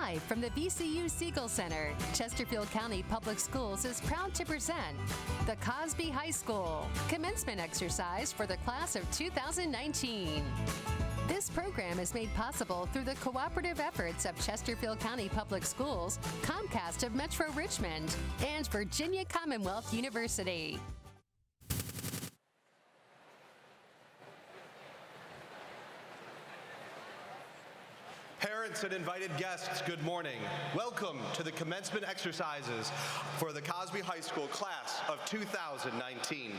Live from the VCU Siegel Center, Chesterfield County Public Schools is proud to present the Cosby High School commencement exercise for the class of 2019. This program is made possible through the cooperative efforts of Chesterfield County Public Schools, Comcast of Metro Richmond, and Virginia Commonwealth University. Parents and invited guests, good morning. Welcome to the commencement exercises for the Cosby High School class of 2019.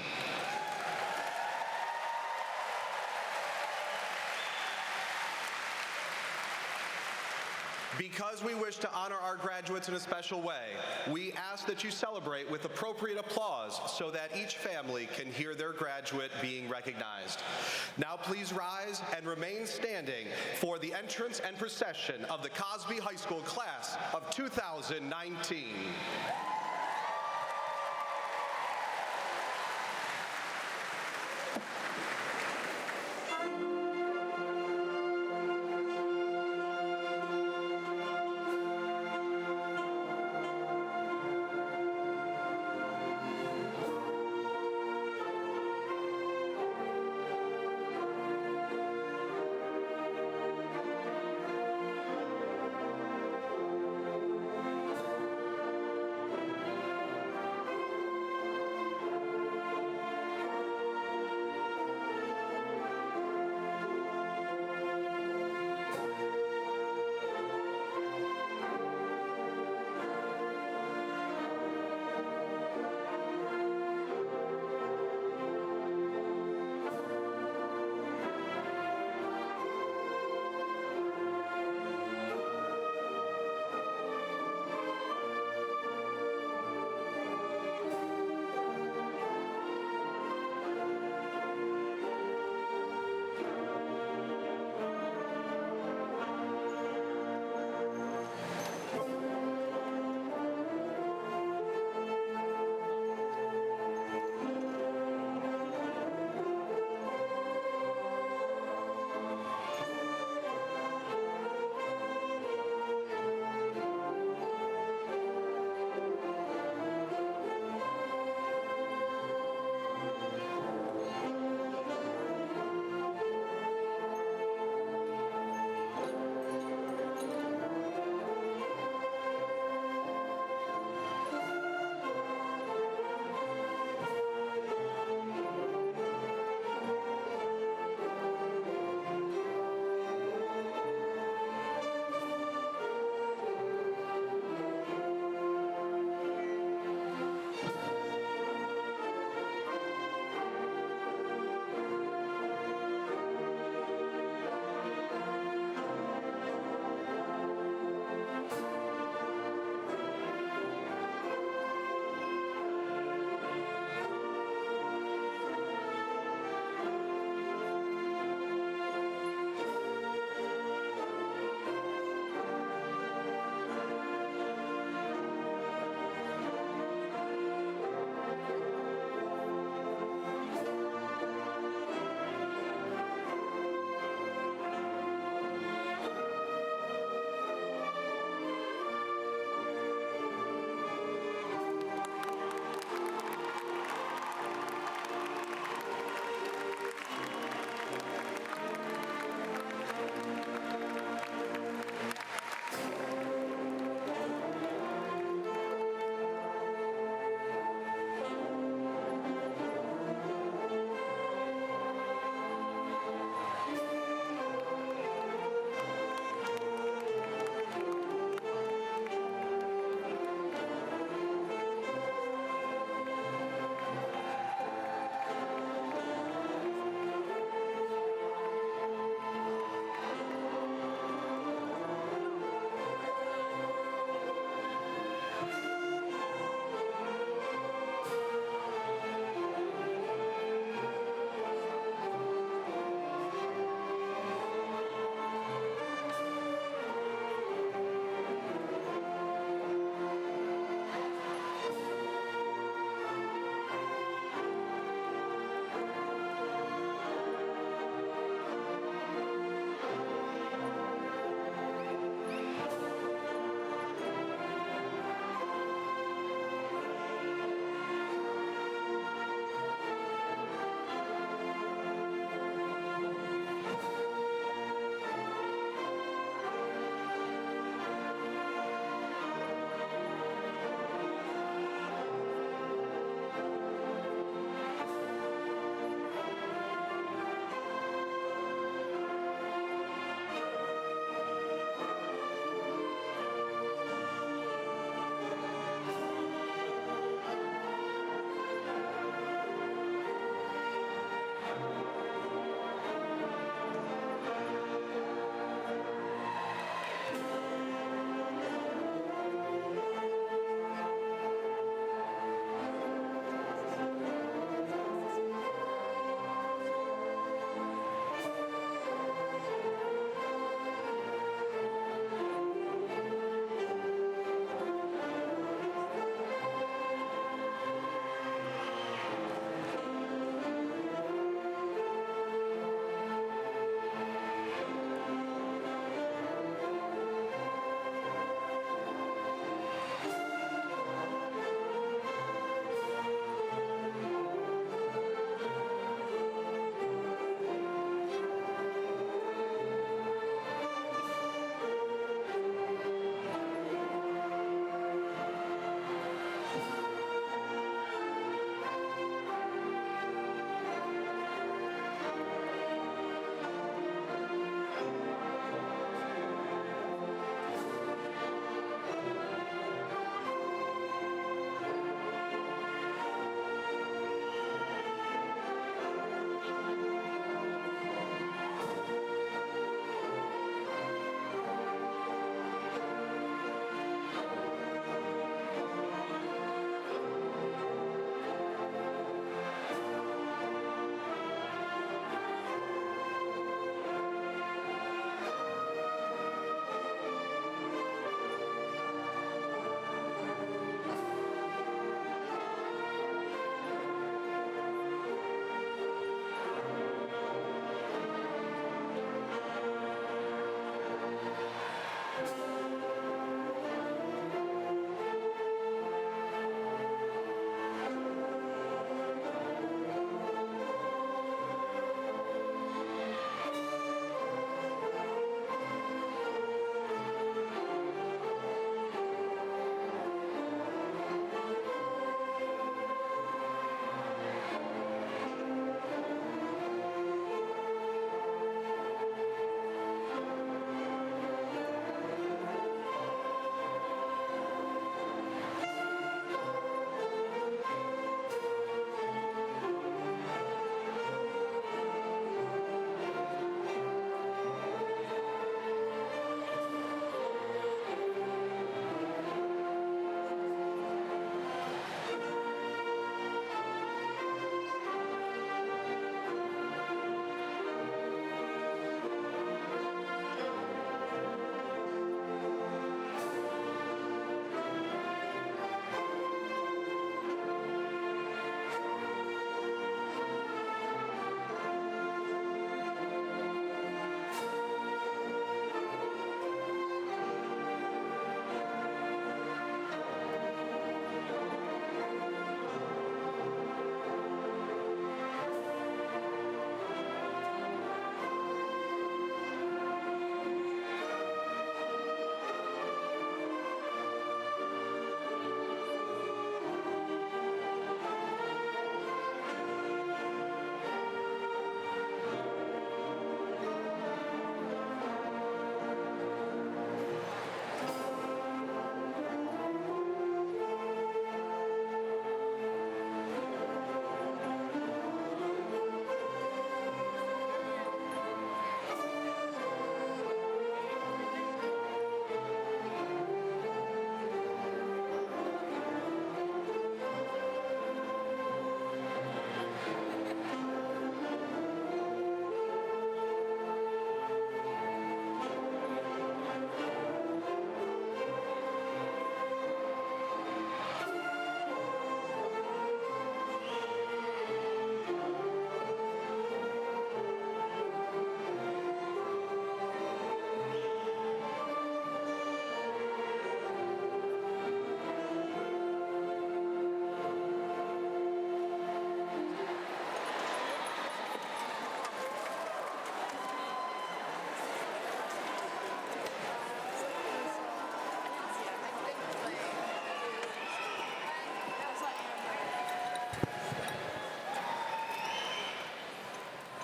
Because we wish to honor our graduates in a special way, we ask that you celebrate with appropriate applause so that each family can hear their graduate being recognized. Now please rise and remain standing for the entrance and procession of the Cosby High School class of 2019.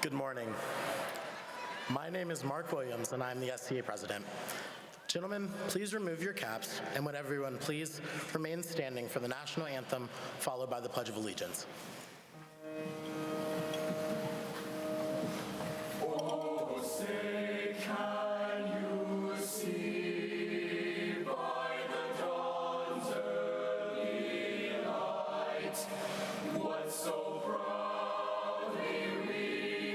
Good morning. My name is Mark Williams, and I'm the SCA president. Gentlemen, please remove your caps, and would everyone please remain standing for the national anthem, followed by the Pledge of Allegiance. Oh, say can you see by the dawn's early light what so proudly we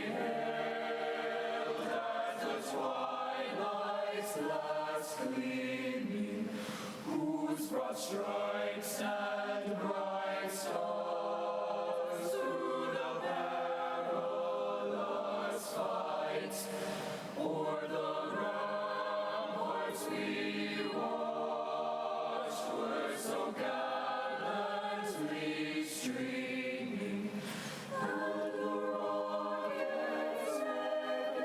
hailed at the twilight's last gleaming, whose broad stripes and bright stars through the perilous fight o'er the ramparts we watched were so gallantly streaming, and the rockets and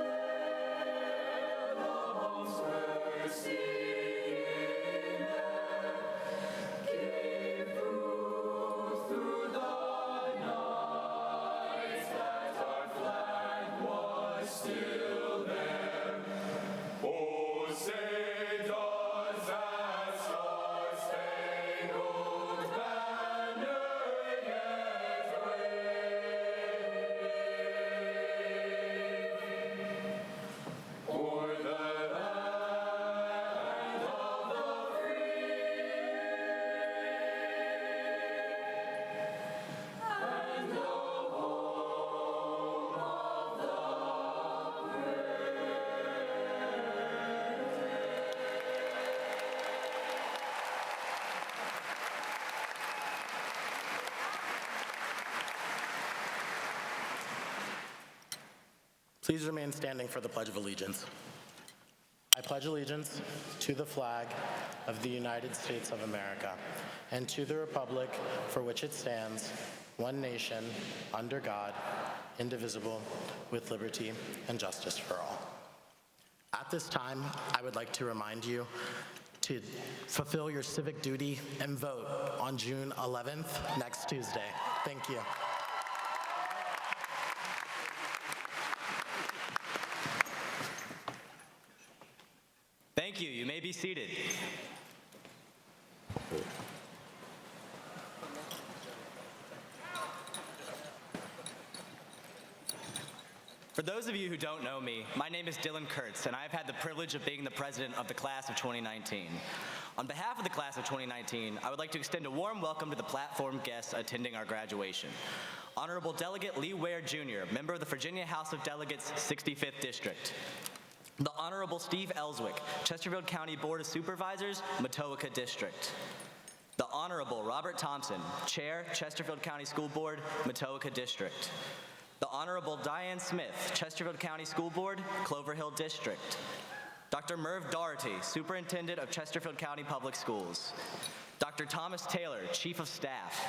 the bombs were singing there, gave proof through the night that our flag was still there. Oh, say does that star-spangled banner yet wave o'er the land of the free and the home of the Please remain standing for the Pledge of Allegiance. I pledge allegiance to the flag of the United States of America and to the republic for which it stands, one nation, under God, indivisible, with liberty and justice for all. At this time, I would like to remind you to fulfill your civic duty and vote on June 11th, next Tuesday. Thank you. Thank you. You may be seated. For those of you who don't know me, my name is Dillon Kurtz, and I've had the privilege of being the president of the class of 2019. On behalf of the class of 2019, I would like to extend a warm welcome to the platform guests attending our graduation. Honorable Delegate Lee Ware Jr., member of the Virginia House of Delegates, 65th District. The Honorable Steve Ellswick, Chesterfield County Board of Supervisors, Matoaka District. The Honorable Robert Thompson, Chair, Chesterfield County School Board, Matoaka District. The Honorable Diane Smith, Chesterfield County School Board, Clover Hill District. Dr. Merv Doherty, Superintendent of Chesterfield County Public Schools. Dr. Thomas Taylor, Chief of Staff.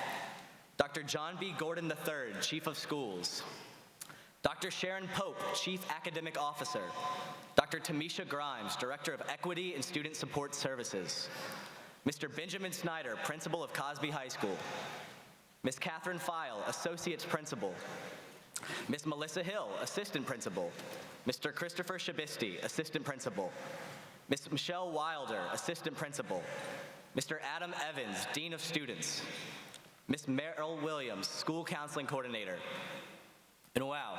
Dr. John B. Gordon III, Chief of Schools. Dr. Sharon Pope, Chief Academic Officer. Dr. Tamisha Grimes, Director of Equity and Student Support Services. Mr. Benjamin Snyder, Principal of Cosby High School. Ms. Catherine File, Associates Principal. Ms. Melissa Hill, Assistant Principal. Mr. Christopher Shabisti, Assistant Principal. Ms. Michelle Wilder, Assistant Principal. Mr. Adam Evans, Dean of Students. Ms. Merrill Williams, School Counseling Coordinator. And wow,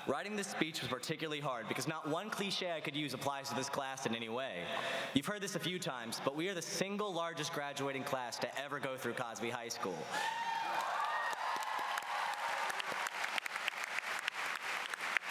writing this speech was particularly hard because not one cliche I could use applies to this class in any way. You've heard this a few times, but we are the single largest graduating class to ever go through Cosby High School.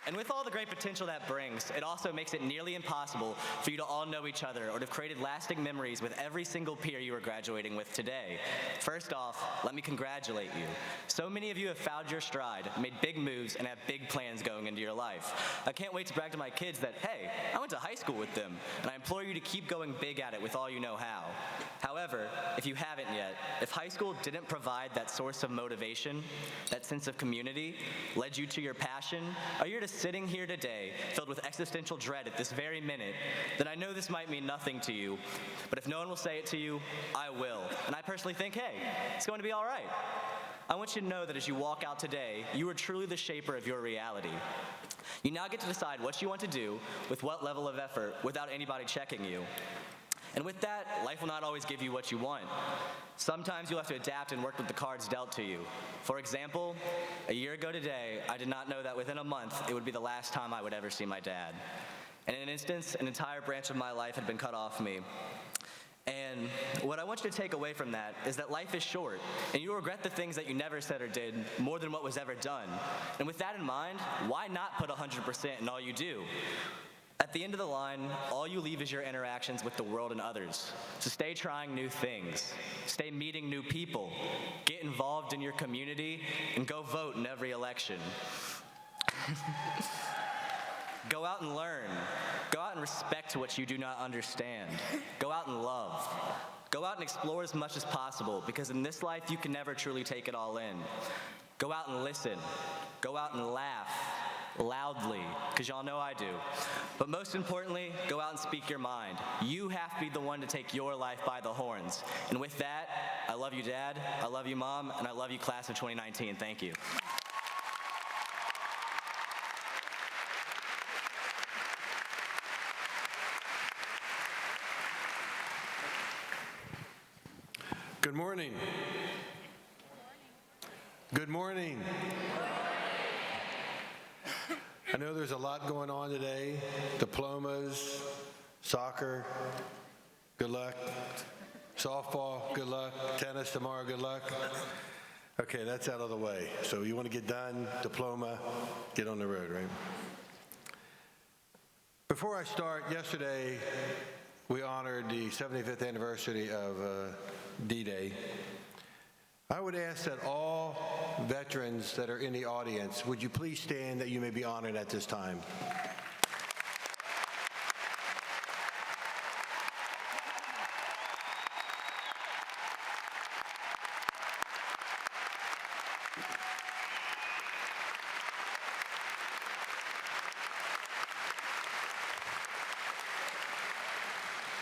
And with all the great potential that brings, it also makes it nearly impossible for you to all know each other or to have created lasting memories with every single peer you are graduating with today. First off, let me congratulate you. So many of you have found your stride, made big moves, and have big plans going into your life. I can't wait to brag to my kids that, hey, I went to high school with them, and I implore you to keep going big at it with all you know how. However, if you haven't yet, if high school didn't provide that source of motivation, that sense of community, led you to your passion, or you're just sitting here today filled with existential dread at this very minute, then I know this might mean nothing to you, but if no one will say it to you, I will. And I personally think, hey, it's going to be all right. I want you to know that as you walk out today, you are truly the shaper of your reality. You now get to decide what you want to do with what level of effort without anybody checking you. And with that, life will not always give you what you want. Sometimes you'll have to adapt and work with the cards dealt to you. For example, a year ago today, I did not know that within a month, it would be the last time I would ever see my dad. And in an instance, an entire branch of my life had been cut off me. And what I want you to take away from that is that life is short, and you'll regret the things that you never said or did more than what was ever done. And with that in mind, why not put 100% in all you do? At the end of the line, all you leave is your interactions with the world and others. So stay trying new things, stay meeting new people, get involved in your community, and go vote in every election. Go out and learn. Go out and respect what you do not understand. Go out and love. Go out and explore as much as possible, because in this life you can never truly take it all in. Go out and listen. Go out and laugh loudly, because y'all know I do. But most importantly, go out and speak your mind. You have to be the one to take your life by the horns. And with that, I love you, Dad, I love you, Mom, and I love you, class of 2019. Thank you. Good morning. Good morning. I know there's a lot going on today. Diplomas, soccer, good luck. Softball, good luck. Tennis tomorrow, good luck. Okay, that's out of the way. So you want to get done, diploma, get on the road, right? Before I start, yesterday we honored the 75th anniversary of D-Day. I would ask that all veterans that are in the audience, would you please stand that you may be honored at this time?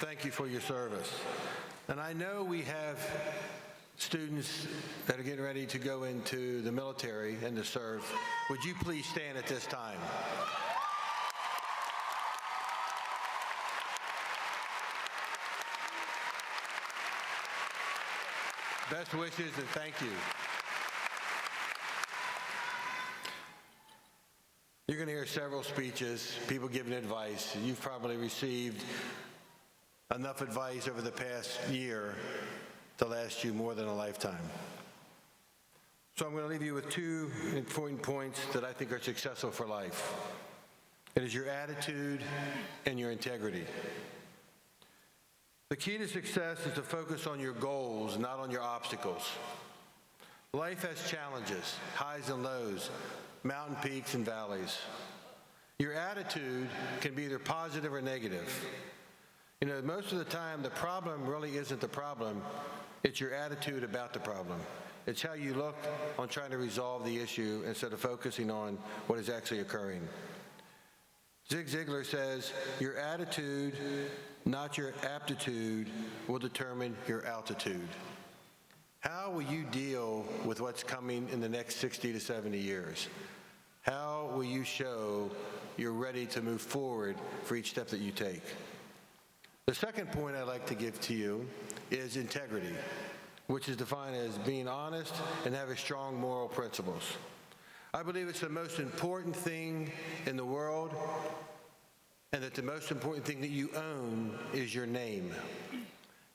Thank you for your service. And I know we have students that are getting ready to go into the military and to serve. Would you please stand at this time? Best wishes and thank you. You're going to hear several speeches, people giving advice. You've probably received enough advice over the past year to last you more than a lifetime. So I'm going to leave you with two important points that I think are successful for life. It is your attitude and your integrity. The key to success is to focus on your goals, not on your obstacles. Life has challenges, highs and lows, mountain peaks and valleys. Your attitude can be either positive or negative. You know, most of the time, the problem really isn't the problem. It's your attitude about the problem. It's how you look on trying to resolve the issue instead of focusing on what is actually occurring. Zig Ziglar says, your attitude, not your aptitude, will determine your altitude. How will you deal with what's coming in the next 60 to 70 years? How will you show you're ready to move forward for each step that you take? The second point I'd like to give to you is integrity, which is defined as being honest and having strong moral principles. I believe it's the most important thing in the world, and that the most important thing that you own is your name.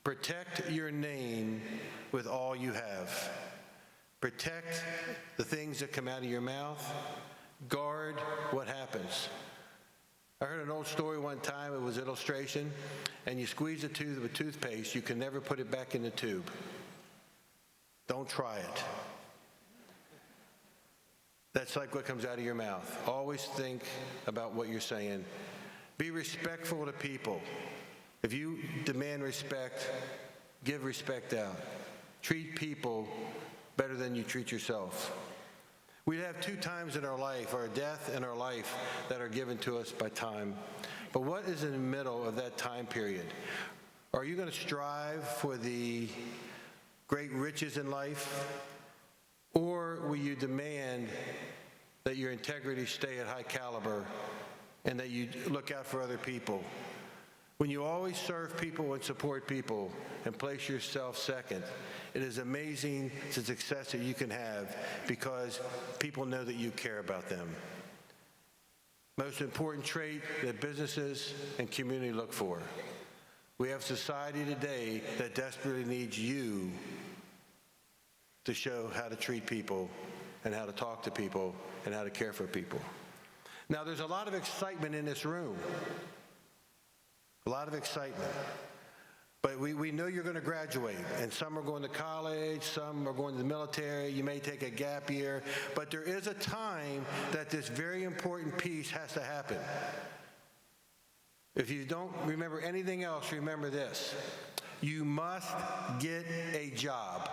Protect your name with all you have. Protect the things that come out of your mouth. Guard what happens. I heard an old story one time, it was an illustration, and you squeeze a tooth with toothpaste, you can never put it back in the tube. Don't try it. That's like what comes out of your mouth. Always think about what you're saying. Be respectful to people. If you demand respect, give respect out. Treat people better than you treat yourself. We have two times in our life, our death and our life, that are given to us by time. But what is in the middle of that time period? Are you going to strive for the great riches in life? Or will you demand that your integrity stay at high caliber, and that you look out for other people. When you always serve people and support people and place yourself second, it is amazing the success that you can have because people know that you care about them. Most important trait that businesses and community look for. We have society today that desperately needs you to show how to treat people and how to talk to people and how to care for people. Now, there's a lot of excitement in this room. A lot of excitement. But we know you're going to graduate, and some are going to college, some are going to the military, you may take a gap year, but there is a time that this very important piece has to happen. If you don't remember anything else, remember this. You must get a job.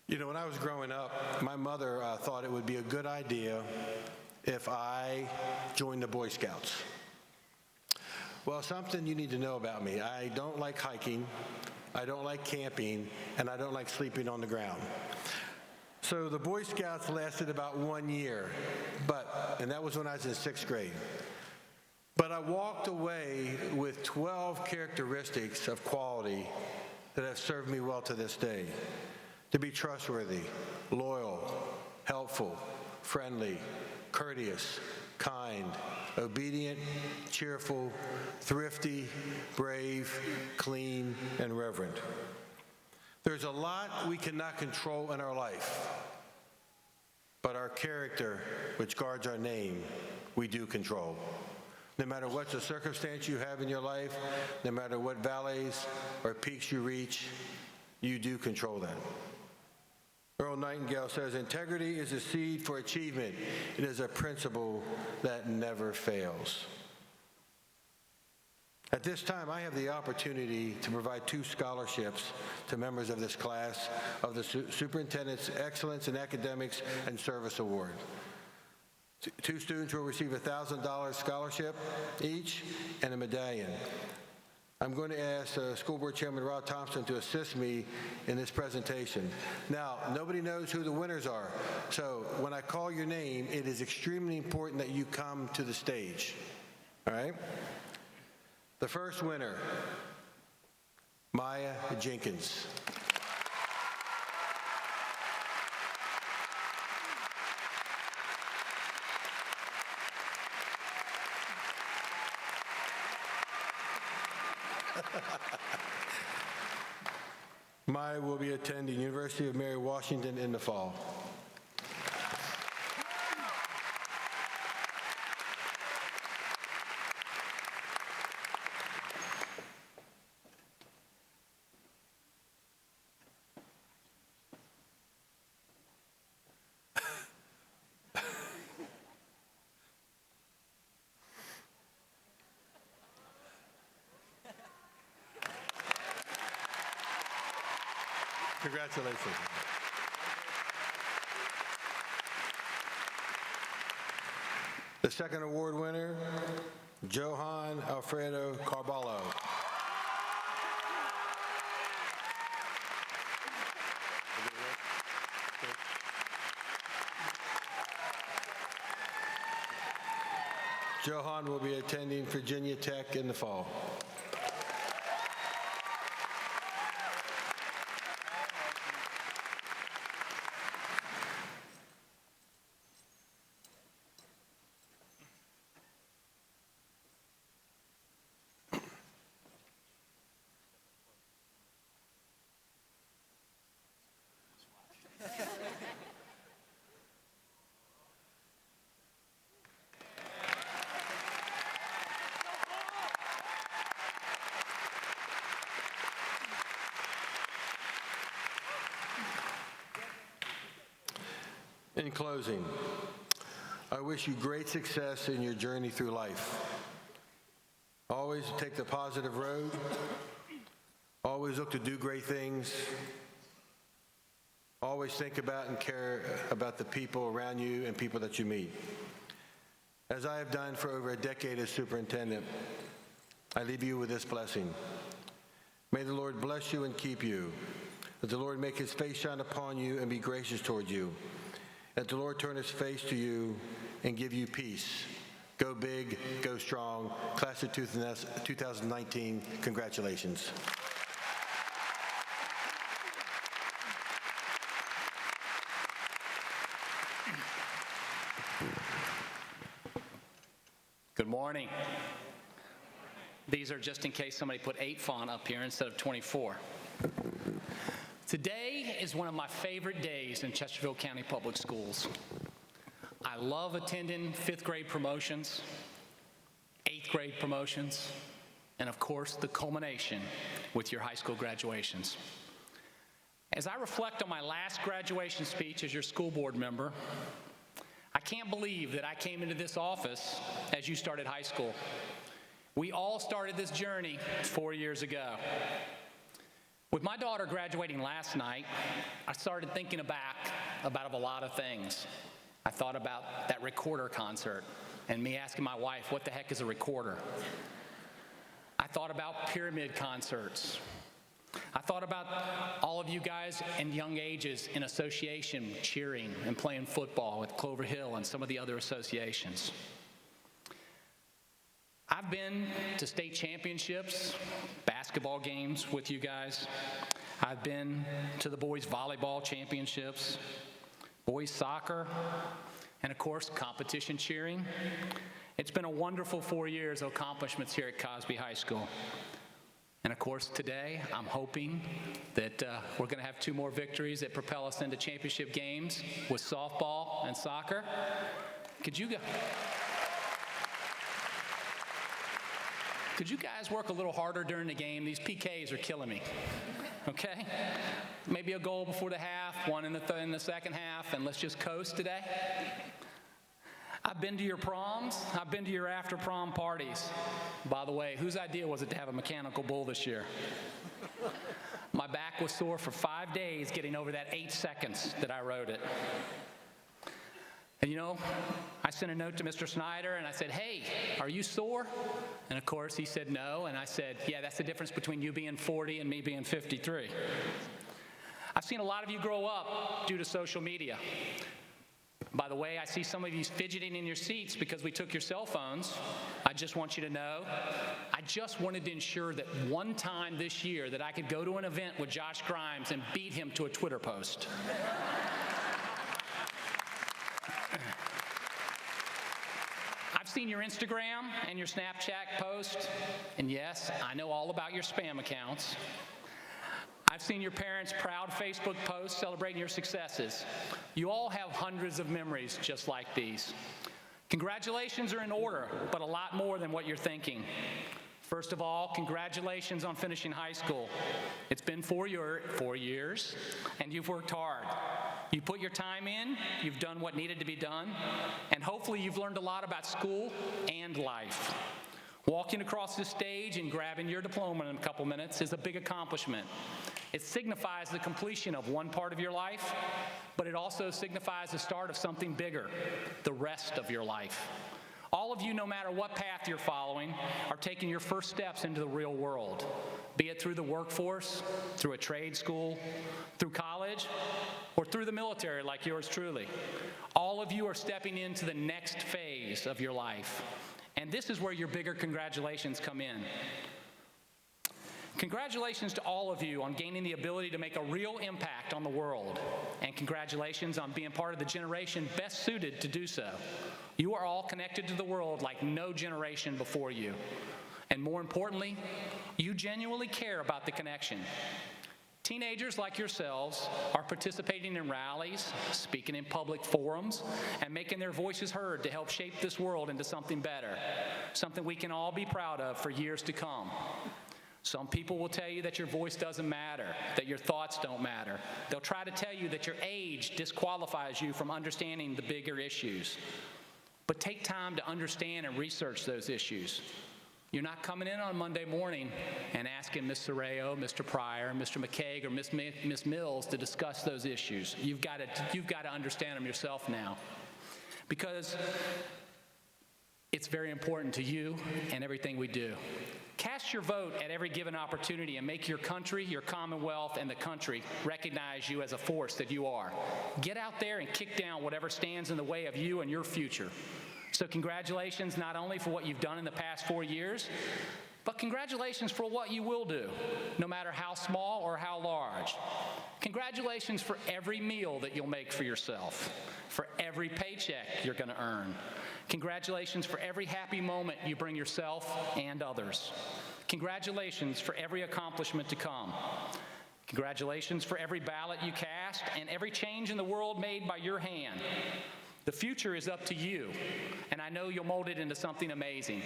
You know, when I was growing up, my mother thought it would be a good idea if I joined the Boy Scouts. Well, something you need to know about me. I don't like hiking, I don't like camping, and I don't like sleeping on the ground. So the Boy Scouts lasted about 1 year, and that was when I was in 6th grade. But I walked away with 12 characteristics of quality that have served me well to this day. To be trustworthy, loyal, helpful, friendly, courteous, kind, obedient, cheerful, thrifty, brave, clean, and reverent. There's a lot we cannot control in our life, but our character, which guards our name, we do control. No matter what the circumstance you have in your life, no matter what valleys or peaks you reach, you do control that. Earl Nightingale says, integrity is a seed for achievement. It is a principle that never fails. At this time, I have the opportunity to provide 2 scholarships to members of this class of the Superintendent's Excellence in Academics and Service Award. 2 students will receive a $1,000 scholarship each and a medallion. I'm going to ask School Board Chairman Rod Thompson to assist me in this presentation. Now, nobody knows who the winners are, so when I call your name, it is extremely important that you come to the stage, all right? The first winner, Maya Jenkins. Maya will be attending University of Mary Washington in the fall. Congratulations. The second award winner, Johan Alfredo Carballo. Johan will be attending Virginia Tech in the fall. In closing, I wish you great success in your journey through life. Always take the positive road. Always look to do great things. Always think about and care about the people around you and people that you meet. As I have done for over a decade as superintendent, I leave you with this blessing. May the Lord bless you and keep you. That the Lord make his face shine upon you and be gracious toward you. That the Lord turn his face to you and give you peace. Go big, go strong. Class of 2019, congratulations. Good morning. These are just in case somebody put 8 font up here instead of 24. Today is one of my favorite days in Chesterfield County Public Schools. I love attending 5th grade promotions, 8th grade promotions, and of course the culmination with your high school graduations. As I reflect on my last graduation speech as your school board member, I can't believe that I came into this office as you started high school. We all started this journey 4 years ago. With my daughter graduating last night, I started thinking back about a lot of things. I thought about that recorder concert and me asking my wife, what the heck is a recorder? I thought about pyramid concerts. I thought about all of you guys in young ages in association cheering and playing football with Clover Hill and some of the other associations. I've been to state championships, basketball games with you guys. I've been to the boys volleyball championships, boys soccer, and of course, competition cheering. It's been a wonderful 4 years of accomplishments here at Cosby High School. And of course, today, I'm hoping that we're gonna have 2 more victories that propel us into championship games with softball and soccer. Could you guys work a little harder during the game? These PKs are killing me, okay? Maybe a goal before the half, one in the second half, and let's just coast today. I've been to your proms. I've been to your after prom parties. By the way, whose idea was it to have a mechanical bull this year? My back was sore for 5 days getting over that 8 seconds that I rode it. And you know, I sent a note to Mr. Snyder and I said, hey, are you sore? And of course he said no, and I said, yeah, that's the difference between you being 40 and me being 53. I've seen a lot of you grow up due to social media. By the way, I see some of you fidgeting in your seats because we took your cell phones. I just want you to know, I just wanted to ensure that one time this year that I could go to an event with Josh Grimes and beat him to a Twitter post. I've seen your Instagram and your Snapchat post, and yes, I know all about your spam accounts. I've seen your parents' proud Facebook posts celebrating your successes. You all have hundreds of memories just like these. Congratulations are in order, but a lot more than what you're thinking. First of all, congratulations on finishing high school. It's been 4 years, and you've worked hard. You put your time in, you've done what needed to be done, and hopefully you've learned a lot about school and life. Walking across this stage and grabbing your diploma in a couple minutes is a big accomplishment. It signifies the completion of one part of your life, but it also signifies the start of something bigger, the rest of your life. All of you, no matter what path you're following, are taking your first steps into the real world, be it through the workforce, through a trade school, through college, or through the military like yours truly. All of you are stepping into the next phase of your life. And this is where your bigger congratulations come in. Congratulations to all of you on gaining the ability to make a real impact on the world. And congratulations on being part of the generation best suited to do so. You are all connected to the world like no generation before you. And more importantly, you genuinely care about the connection. Teenagers like yourselves are participating in rallies, speaking in public forums, and making their voices heard to help shape this world into something better, something we can all be proud of for years to come. Some people will tell you that your voice doesn't matter, that your thoughts don't matter. They'll try to tell you that your age disqualifies you from understanding the bigger issues. But take time to understand and research those issues. You're not coming in on Monday morning and asking Ms. Sorreo, Mr. Pryor, Mr. McCaig, or Ms. Mills to discuss those issues. You've got to understand them yourself now. Because it's very important to you and everything we do. Cast your vote at every given opportunity and make your country, your commonwealth, and the country recognize you as a force that you are. Get out there and kick down whatever stands in the way of you and your future. So congratulations not only for what you've done in the past 4 years, but congratulations for what you will do, no matter how small or how large. Congratulations for every meal that you'll make for yourself, for every paycheck you're going to earn. Congratulations for every happy moment you bring yourself and others. Congratulations for every accomplishment to come. Congratulations for every ballot you cast and every change in the world made by your hand. The future is up to you, and I know you'll mold it into something amazing.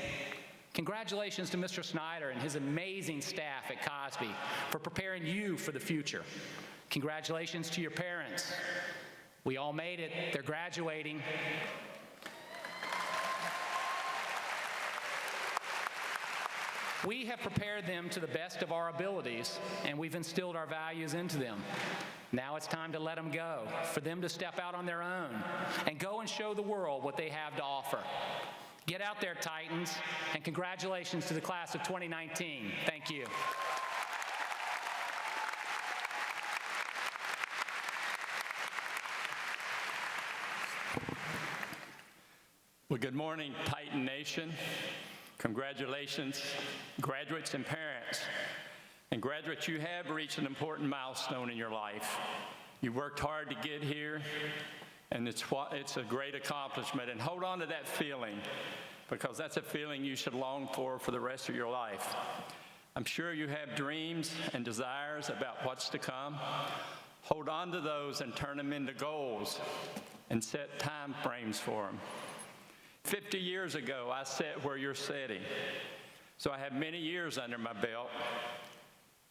Congratulations to Mr. Snyder and his amazing staff at Cosby for preparing you for the future. Congratulations to your parents. We all made it. They're graduating. We have prepared them to the best of our abilities, and we've instilled our values into them. Now it's time to let them go, for them to step out on their own and go and show the world what they have to offer. Get out there, Titans, and congratulations to the class of 2019. Thank you. Well, good morning, Titan Nation. Congratulations, graduates and parents. And graduates, you have reached an important milestone in your life. You worked hard to get here, and it's a great accomplishment. And hold on to that feeling, because that's a feeling you should long for the rest of your life. I'm sure you have dreams and desires about what's to come. Hold on to those and turn them into goals and set time frames for them. 50 years ago, I sat where you're sitting. So I have many years under my belt,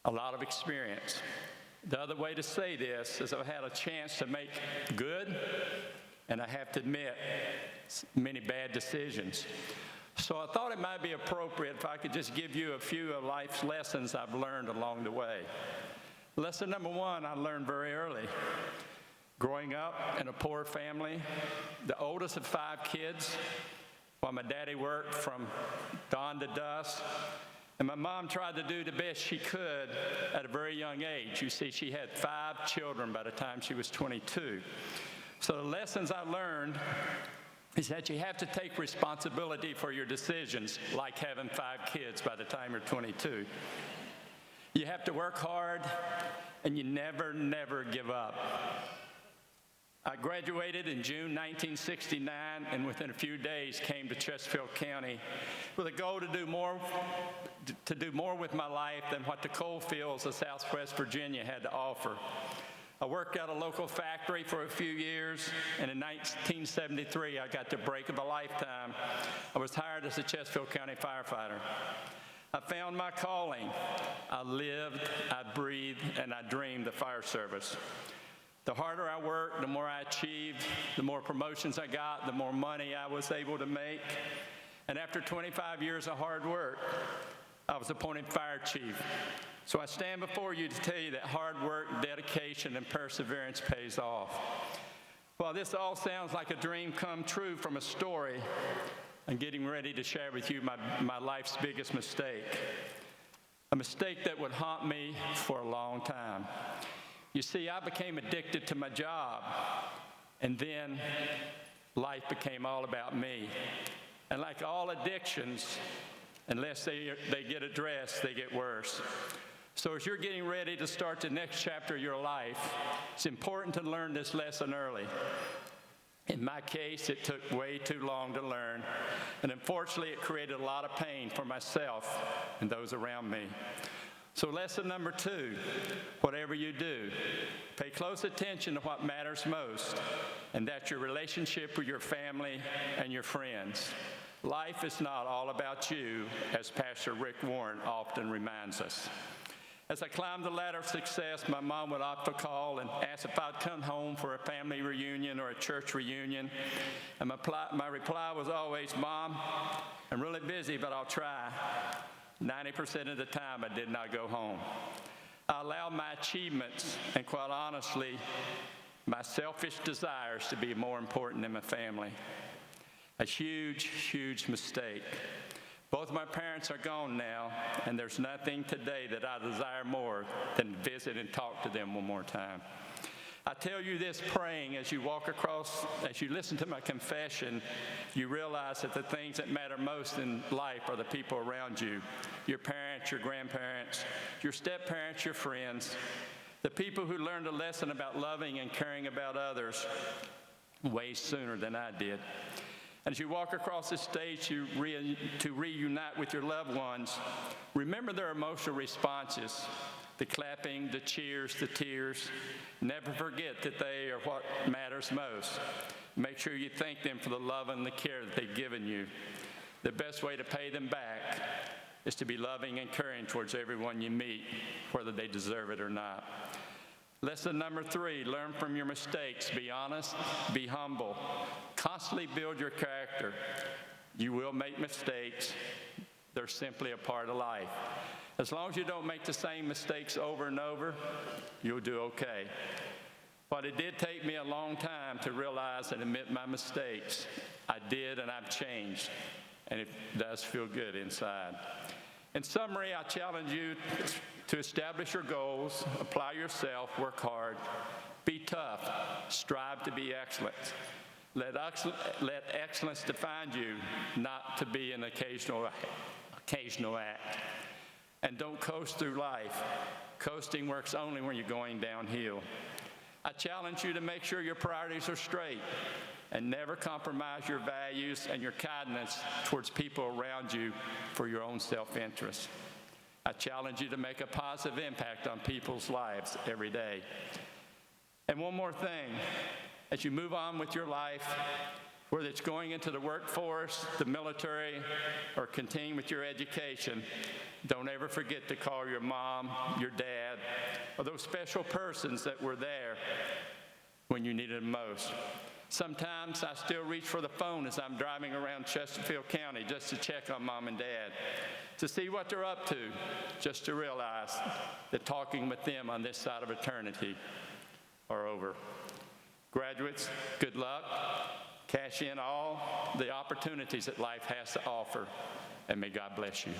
a lot of experience. The other way to say this is I've had a chance to make good, and I have to admit, many bad decisions. So I thought it might be appropriate if I could just give you a few of life's lessons I've learned along the way. Lesson number one, I learned very early. Growing up in a poor family, the oldest of 5 kids, while my daddy worked from dawn to dusk, and my mom tried to do the best she could at a very young age. You see, she had 5 children by the time she was 22. So the lessons I learned is that you have to take responsibility for your decisions, like having 5 kids by the time you're 22. You have to work hard, and you never, never give up. I graduated in June 1969, and within a few days came to Chesterfield County with a goal to do more with my life than what the coal fields of Southwest Virginia had to offer. I worked at a local factory for a few years, and in 1973, I got the break of a lifetime. I was hired as a Chesterfield County firefighter. I found my calling. I lived, I breathed, and I dreamed the fire service. The harder I worked, the more I achieved, the more promotions I got, the more money I was able to make. And after 25 years of hard work, I was appointed fire chief. So I stand before you to tell you that hard work, dedication, and perseverance pays off. While this all sounds like a dream come true from a story, I'm getting ready to share with you my life's biggest mistake. A mistake that would haunt me for a long time. You see, I became addicted to my job, and then life became all about me. And like all addictions, unless they get addressed, they get worse. So as you're getting ready to start the next chapter of your life, it's important to learn this lesson early. In my case, it took way too long to learn, and unfortunately, it created a lot of pain for myself and those around me. So lesson number 2, whatever you do, pay close attention to what matters most, and that's your relationship with your family and your friends. Life is not all about you, as Pastor Rick Warren often reminds us. As I climbed the ladder of success, my mom would often call and ask if I'd come home for a family reunion or a church reunion. And my reply was always, "Mom, I'm really busy, but I'll try." 90% of the time, I did not go home. I allowed my achievements and, quite honestly, my selfish desires to be more important than my family. A huge, huge mistake. Both my parents are gone now, and there's nothing today that I desire more than to visit and talk to them one more time. I tell you this praying as you walk across, as you listen to my confession, you realize that the things that matter most in life are the people around you, your parents, your grandparents, your step-parents, your friends, the people who learned a lesson about loving and caring about others way sooner than I did. As you walk across the stage to reunite with your loved ones, remember their emotional responses, the clapping, the cheers, the tears. Never forget that they are what matters most. Make sure you thank them for the love and the care that they've given you. The best way to pay them back is to be loving and caring towards everyone you meet, whether they deserve it or not. Lesson number 3, learn from your mistakes. Be honest, be humble. Constantly build your character. You will make mistakes. They're simply a part of life. As long as you don't make the same mistakes over and over, you'll do okay. But it did take me a long time to realize and admit my mistakes. I did, and I've changed, and it does feel good inside. In summary, I challenge you to establish your goals, apply yourself, work hard, be tough, strive to be excellent. Let excellence define you, not to be an occasional act. And don't coast through life. Coasting works only when you're going downhill. I challenge you to make sure your priorities are straight and never compromise your values and your kindness towards people around you for your own self-interest. I challenge you to make a positive impact on people's lives every day. And one more thing, as you move on with your life, whether it's going into the workforce, the military, or continuing with your education, don't ever forget to call your mom, your dad, or those special persons that were there when you needed them most. Sometimes I still reach for the phone as I'm driving around Chesterfield County just to check on mom and dad, to see what they're up to, just to realize that talking with them on this side of eternity are over. Graduates, good luck. Cash in all the opportunities that life has to offer, and may God bless you.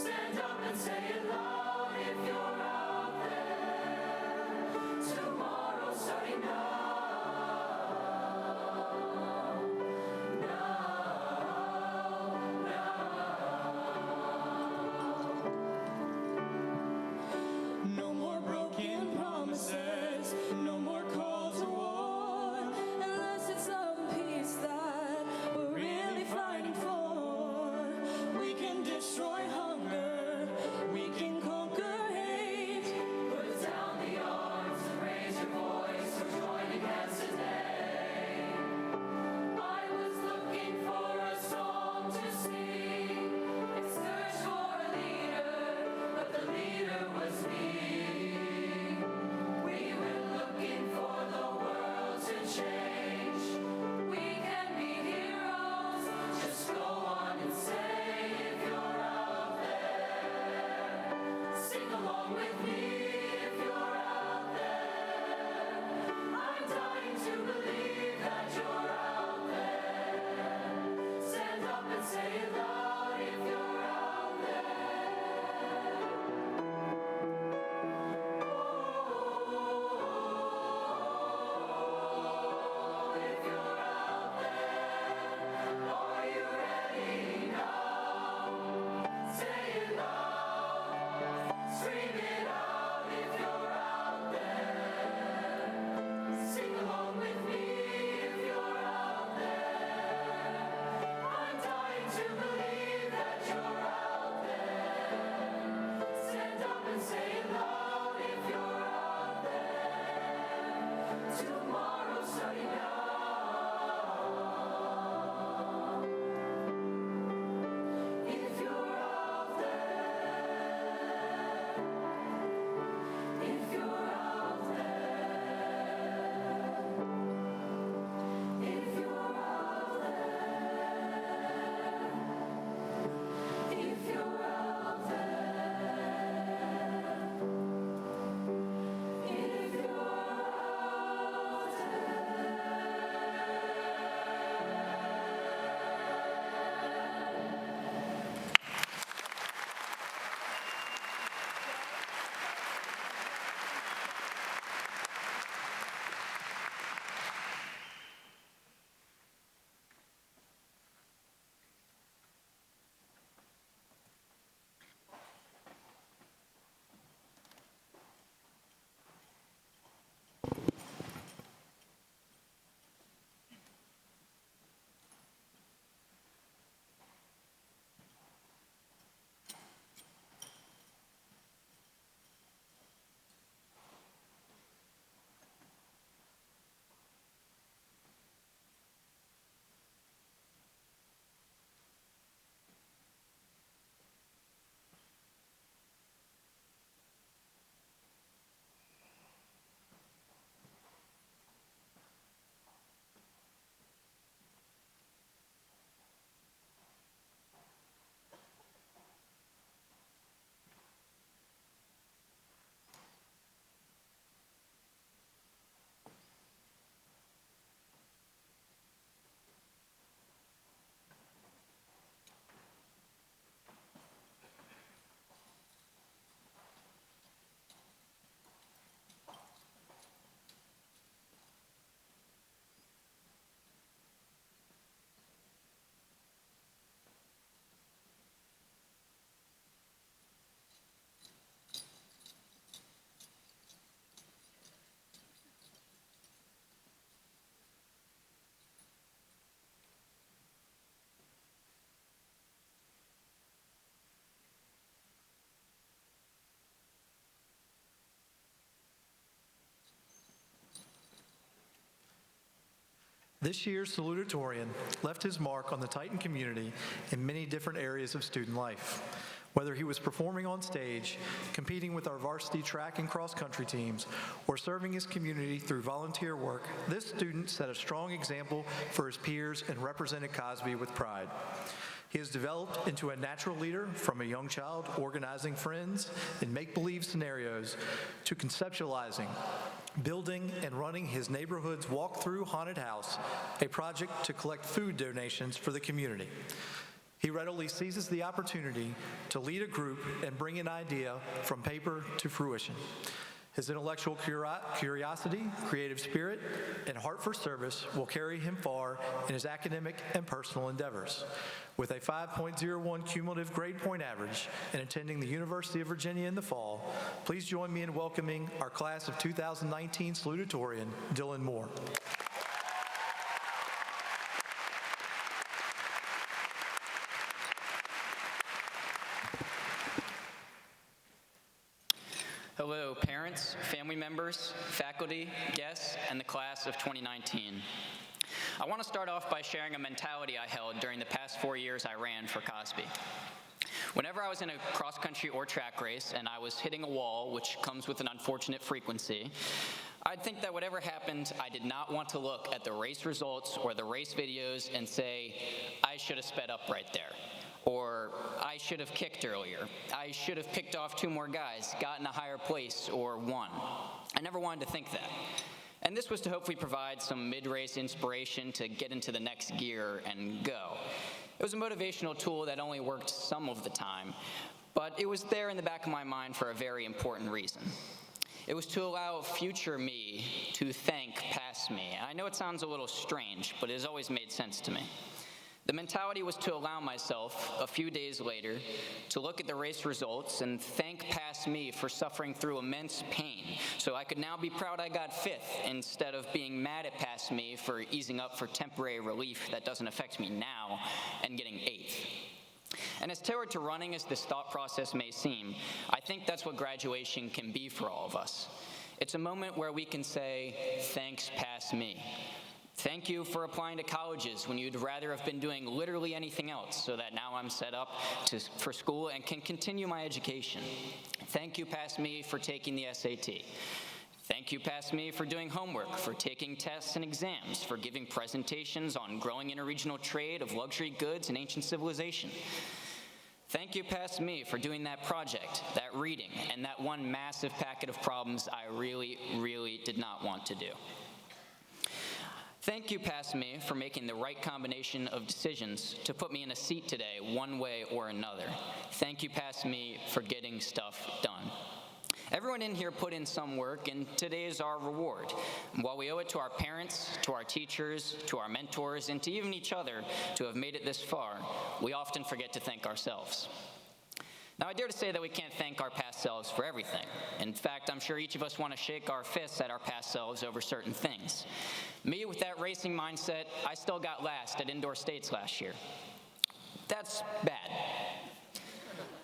Stand up. This year's Salutatorian left his mark on the Titan community in many different areas of student life. Whether he was performing on stage, competing with our varsity track and cross-country teams, or serving his community through volunteer work, this student set a strong example for his peers and represented Cosby with pride. He has developed into a natural leader from a young child organizing friends in make-believe scenarios to conceptualizing, building, and running his neighborhood's walk-through haunted house, a project to collect food donations for the community. He readily seizes the opportunity to lead a group and bring an idea from paper to fruition. His intellectual curiosity, creative spirit, and heart for service will carry him far in his academic and personal endeavors. With a 5.01 cumulative grade point average and attending the University of Virginia in the fall, please join me in welcoming our class of 2019 Salutatorian, Dillon Moore. Hello, parents, family members, faculty, guests, and the class of 2019. I want to start off by sharing a mentality I held during the past 4 years I ran for Cosby. Whenever I was in a cross-country or track race and I was hitting a wall, which comes with an unfortunate frequency, I'd think that whatever happened, I did not want to look at the race results or the race videos and say, I should have sped up right there. Or I should have kicked earlier. I should have picked off 2 more guys, gotten a higher place, or won. I never wanted to think that. And this was to hopefully provide some mid-race inspiration to get into the next gear and go. It was a motivational tool that only worked some of the time, but it was there in the back of my mind for a very important reason. It was to allow future me to thank past me. I know it sounds a little strange, but it has always made sense to me. The mentality was to allow myself, a few days later, to look at the race results and thank past me for suffering through immense pain, so I could now be proud I got 5th instead of being mad at past me for easing up for temporary relief that doesn't affect me now and getting 8th. And as tailored to running as this thought process may seem, I think that's what graduation can be for all of us. It's a moment where we can say, thanks past me. Thank you for applying to colleges when you'd rather have been doing literally anything else, so that now I'm set up for school and can continue my education. Thank you past me for taking the SAT. Thank you past me for doing homework, for taking tests and exams, for giving presentations on growing interregional trade of luxury goods and ancient civilization. Thank you past me for doing that project, that reading, and that one massive packet of problems I really, really did not want to do. Thank you past me for making the right combination of decisions to put me in a seat today, one way or another. Thank you past me for getting stuff done. Everyone in here put in some work, and today is our reward. While we owe it to our parents, to our teachers, to our mentors, and to even each other to have made it this far, we often forget to thank ourselves. Now, I dare to say that we can't thank our past selves for everything. In fact, I'm sure each of us want to shake our fists at our past selves over certain things. Me, with that racing mindset, I still got last at indoor states last year. That's bad.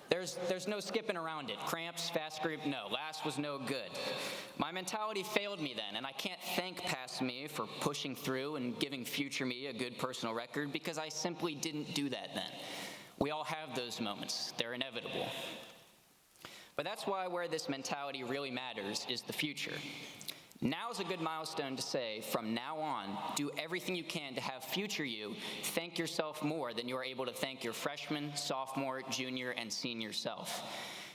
There's no skipping around it. Cramps, fast group, no. Last was no good. My mentality failed me then, and I can't thank past me for pushing through and giving future me a good personal record because I simply didn't do that then. We all have those moments. They're inevitable. But that's why where this mentality really matters is the future. Now is a good milestone to say, from now on, do everything you can to have future you thank yourself more than you are able to thank your freshman, sophomore, junior, and senior self.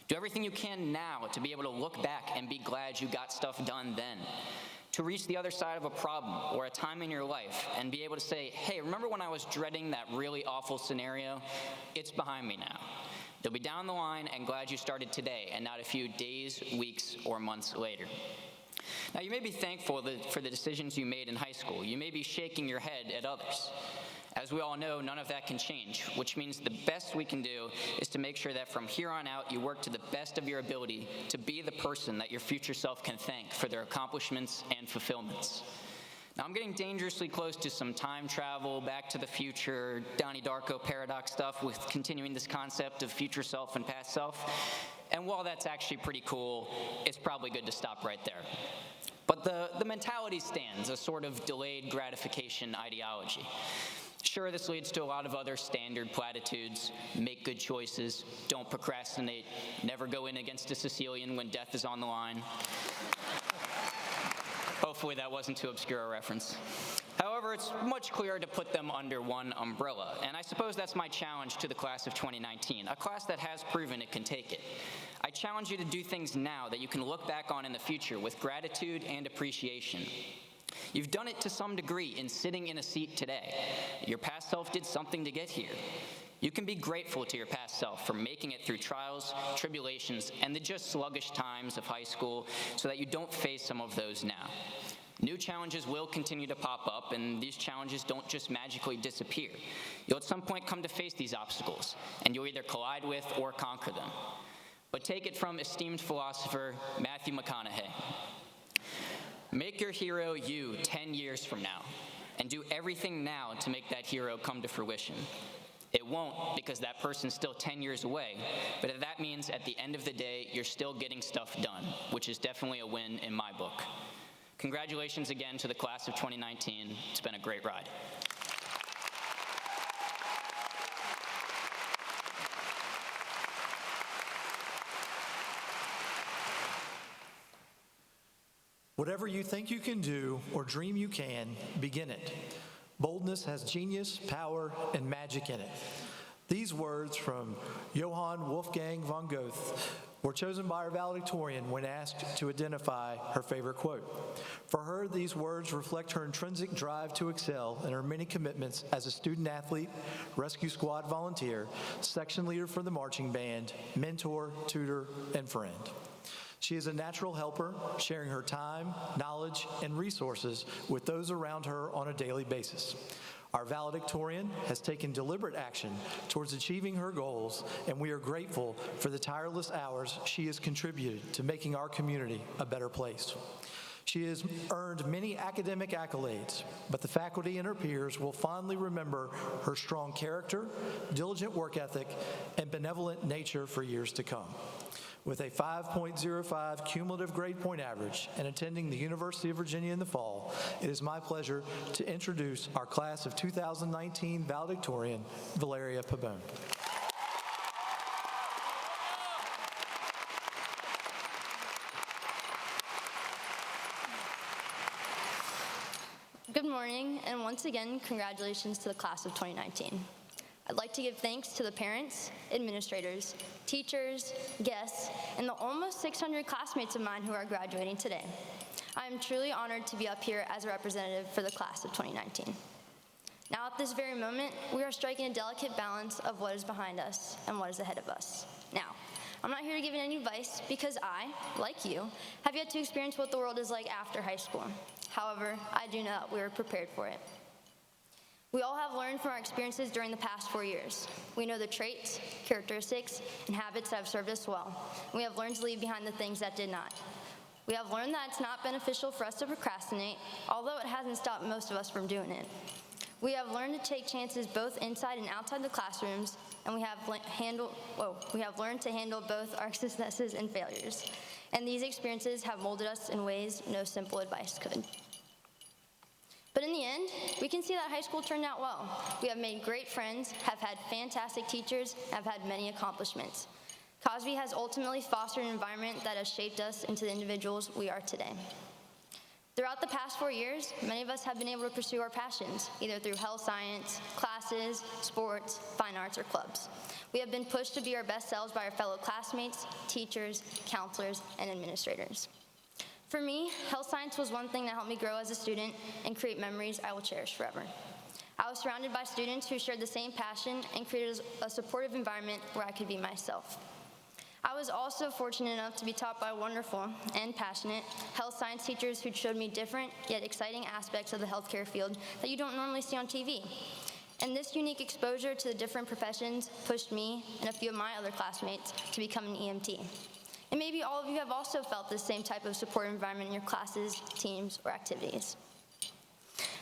Do everything you can now to be able to look back and be glad you got stuff done then. To reach the other side of a problem or a time in your life and be able to say, hey, remember when I was dreading that really awful scenario? It's behind me now. You'll be down the line and glad you started today and not a few days, weeks, or months later. Now, you may be thankful for the decisions you made in high school. You may be shaking your head at others. As we all know, none of that can change, which means the best we can do is to make sure that from here on out, you work to the best of your ability to be the person that your future self can thank for their accomplishments and fulfillments. Now, I'm getting dangerously close to some time travel, back to the future, Donnie Darko paradox stuff with continuing this concept of future self and past self. And while that's actually pretty cool, it's probably good to stop right there. But the mentality stands, a sort of delayed gratification ideology. Sure, this leads to a lot of other standard platitudes: make good choices, don't procrastinate, never go in against a Sicilian when death is on the line. Hopefully that wasn't too obscure a reference. However, it's much clearer to put them under one umbrella, and I suppose that's my challenge to the class of 2019, a class that has proven it can take it. I challenge you to do things now that you can look back on in the future with gratitude and appreciation. You've done it to some degree in sitting in a seat today. Your past self did something to get here. You can be grateful to your past self for making it through trials, tribulations, and the just sluggish times of high school so that you don't face some of those now. New challenges will continue to pop up, and these challenges don't just magically disappear. You'll at some point come to face these obstacles, and you'll either collide with or conquer them. But take it from esteemed philosopher Matthew McConaughey. Make your hero you 10 years from now, and do everything now to make that hero come to fruition. It won't, because that person's still 10 years away, but that means at the end of the day, you're still getting stuff done, which is definitely a win in my book. Congratulations again to the class of 2019. It's been a great ride. Whatever you think you can do or dream you can, begin it. Boldness has genius, power, and magic in it. These words from Johann Wolfgang von Goethe were chosen by our valedictorian when asked to identify her favorite quote. For her, these words reflect her intrinsic drive to excel in her many commitments as a student athlete, rescue squad volunteer, section leader for the marching band, mentor, tutor, and friend. She is a natural helper, sharing her time, knowledge, and resources with those around her on a daily basis. Our valedictorian has taken deliberate action towards achieving her goals, and we are grateful for the tireless hours she has contributed to making our community a better place. She has earned many academic accolades, but the faculty and her peers will fondly remember her strong character, diligent work ethic, and benevolent nature for years to come. With a 5.05 cumulative grade point average and attending the University of Virginia in the fall, it is my pleasure to introduce our class of 2019 valedictorian, Valaria Pabon. Good morning, and once again, congratulations to the class of 2019. I'd like to give thanks to the parents, administrators, teachers, guests, and the almost 600 classmates of mine who are graduating today. I am truly honored to be up here as a representative for the class of 2019. Now, at this very moment, we are striking a delicate balance of what is behind us and what is ahead of us. Now, I'm not here to give any advice because I, like you, have yet to experience what the world is like after high school. However, I do know that we are prepared for it. We all have learned from our experiences during the past 4 years. We know the traits, characteristics, and habits that have served us well. We have learned to leave behind the things that did not. We have learned that it's not beneficial for us to procrastinate, although it hasn't stopped most of us from doing it. We have learned to take chances both inside and outside the classrooms, and we have learned to handle both our successes and failures. And these experiences have molded us in ways no simple advice could. But in the end, we can see that high school turned out well. We have made great friends, have had fantastic teachers, and have had many accomplishments. Cosby has ultimately fostered an environment that has shaped us into the individuals we are today. Throughout the past 4 years, many of us have been able to pursue our passions, either through health science, classes, sports, fine arts, or clubs. We have been pushed to be our best selves by our fellow classmates, teachers, counselors, and administrators. For me, health science was one thing that helped me grow as a student and create memories I will cherish forever. I was surrounded by students who shared the same passion and created a supportive environment where I could be myself. I was also fortunate enough to be taught by wonderful and passionate health science teachers who showed me different yet exciting aspects of the healthcare field that you don't normally see on TV. And this unique exposure to the different professions pushed me and a few of my other classmates to become an EMT. And maybe all of you have also felt this same type of support environment in your classes, teams, or activities.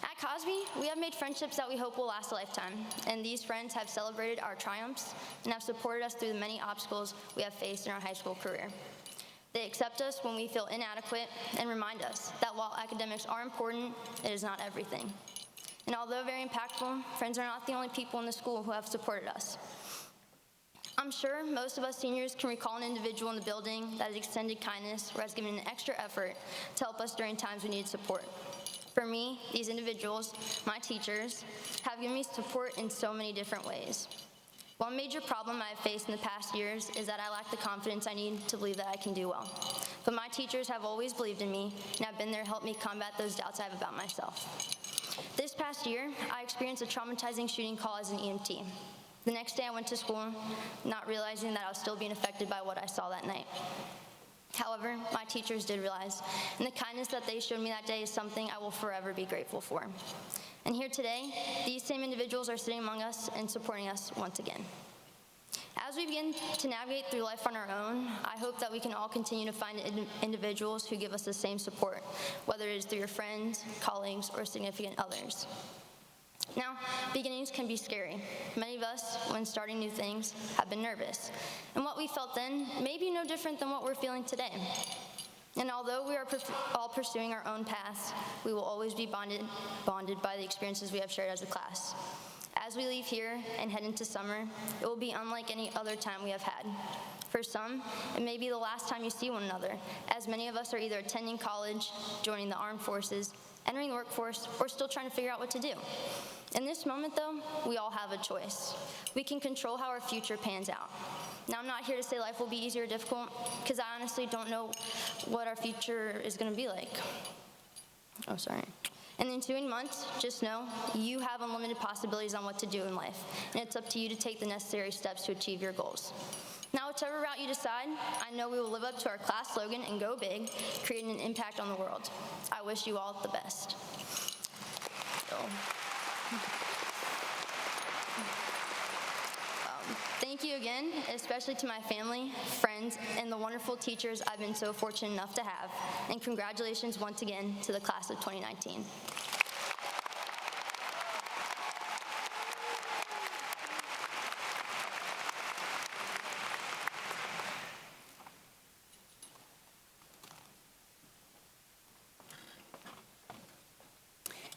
At Cosby, we have made friendships that we hope will last a lifetime, and these friends have celebrated our triumphs and have supported us through the many obstacles we have faced in our high school career. They accept us when we feel inadequate and remind us that while academics are important, it is not everything. And although very impactful, friends are not the only people in the school who have supported us. I'm sure most of us seniors can recall an individual in the building that has extended kindness or has given an extra effort to help us during times we needed support. For me, these individuals, my teachers, have given me support in so many different ways. One major problem I have faced in the past years is that I lack the confidence I need to believe that I can do well. But my teachers have always believed in me and have been there to help me combat those doubts I have about myself. This past year, I experienced a traumatizing shooting call as an EMT. The next day I went to school, not realizing that I was still being affected by what I saw that night. However, my teachers did realize, and the kindness that they showed me that day is something I will forever be grateful for. And here today, these same individuals are sitting among us and supporting us once again. As we begin to navigate through life on our own, I hope that we can all continue to find individuals who give us the same support, whether it is through your friends, colleagues, or significant others. Now, beginnings can be scary. Many of us, when starting new things, have been nervous. And what we felt then may be no different than what we're feeling today. And although we are all pursuing our own paths, we will always be bonded by the experiences we have shared as a class. As we leave here and head into summer, it will be unlike any other time we have had. For some, it may be the last time you see one another, as many of us are either attending college, joining the armed forces, entering the workforce, or still trying to figure out what to do. In this moment, though, we all have a choice. We can control how our future pans out. Now, I'm not here to say life will be easy or difficult, because I honestly don't know what our future is going to be like. Oh, sorry. In the ensuing months, just know you have unlimited possibilities on what to do in life, and it's up to you to take the necessary steps to achieve your goals. Now, whichever route you decide, I know we will live up to our class slogan and go big, creating an impact on the world. I wish you all the best. Thank you again, especially to my family, friends, and the wonderful teachers I've been so fortunate enough to have. And congratulations once again to the class of 2019.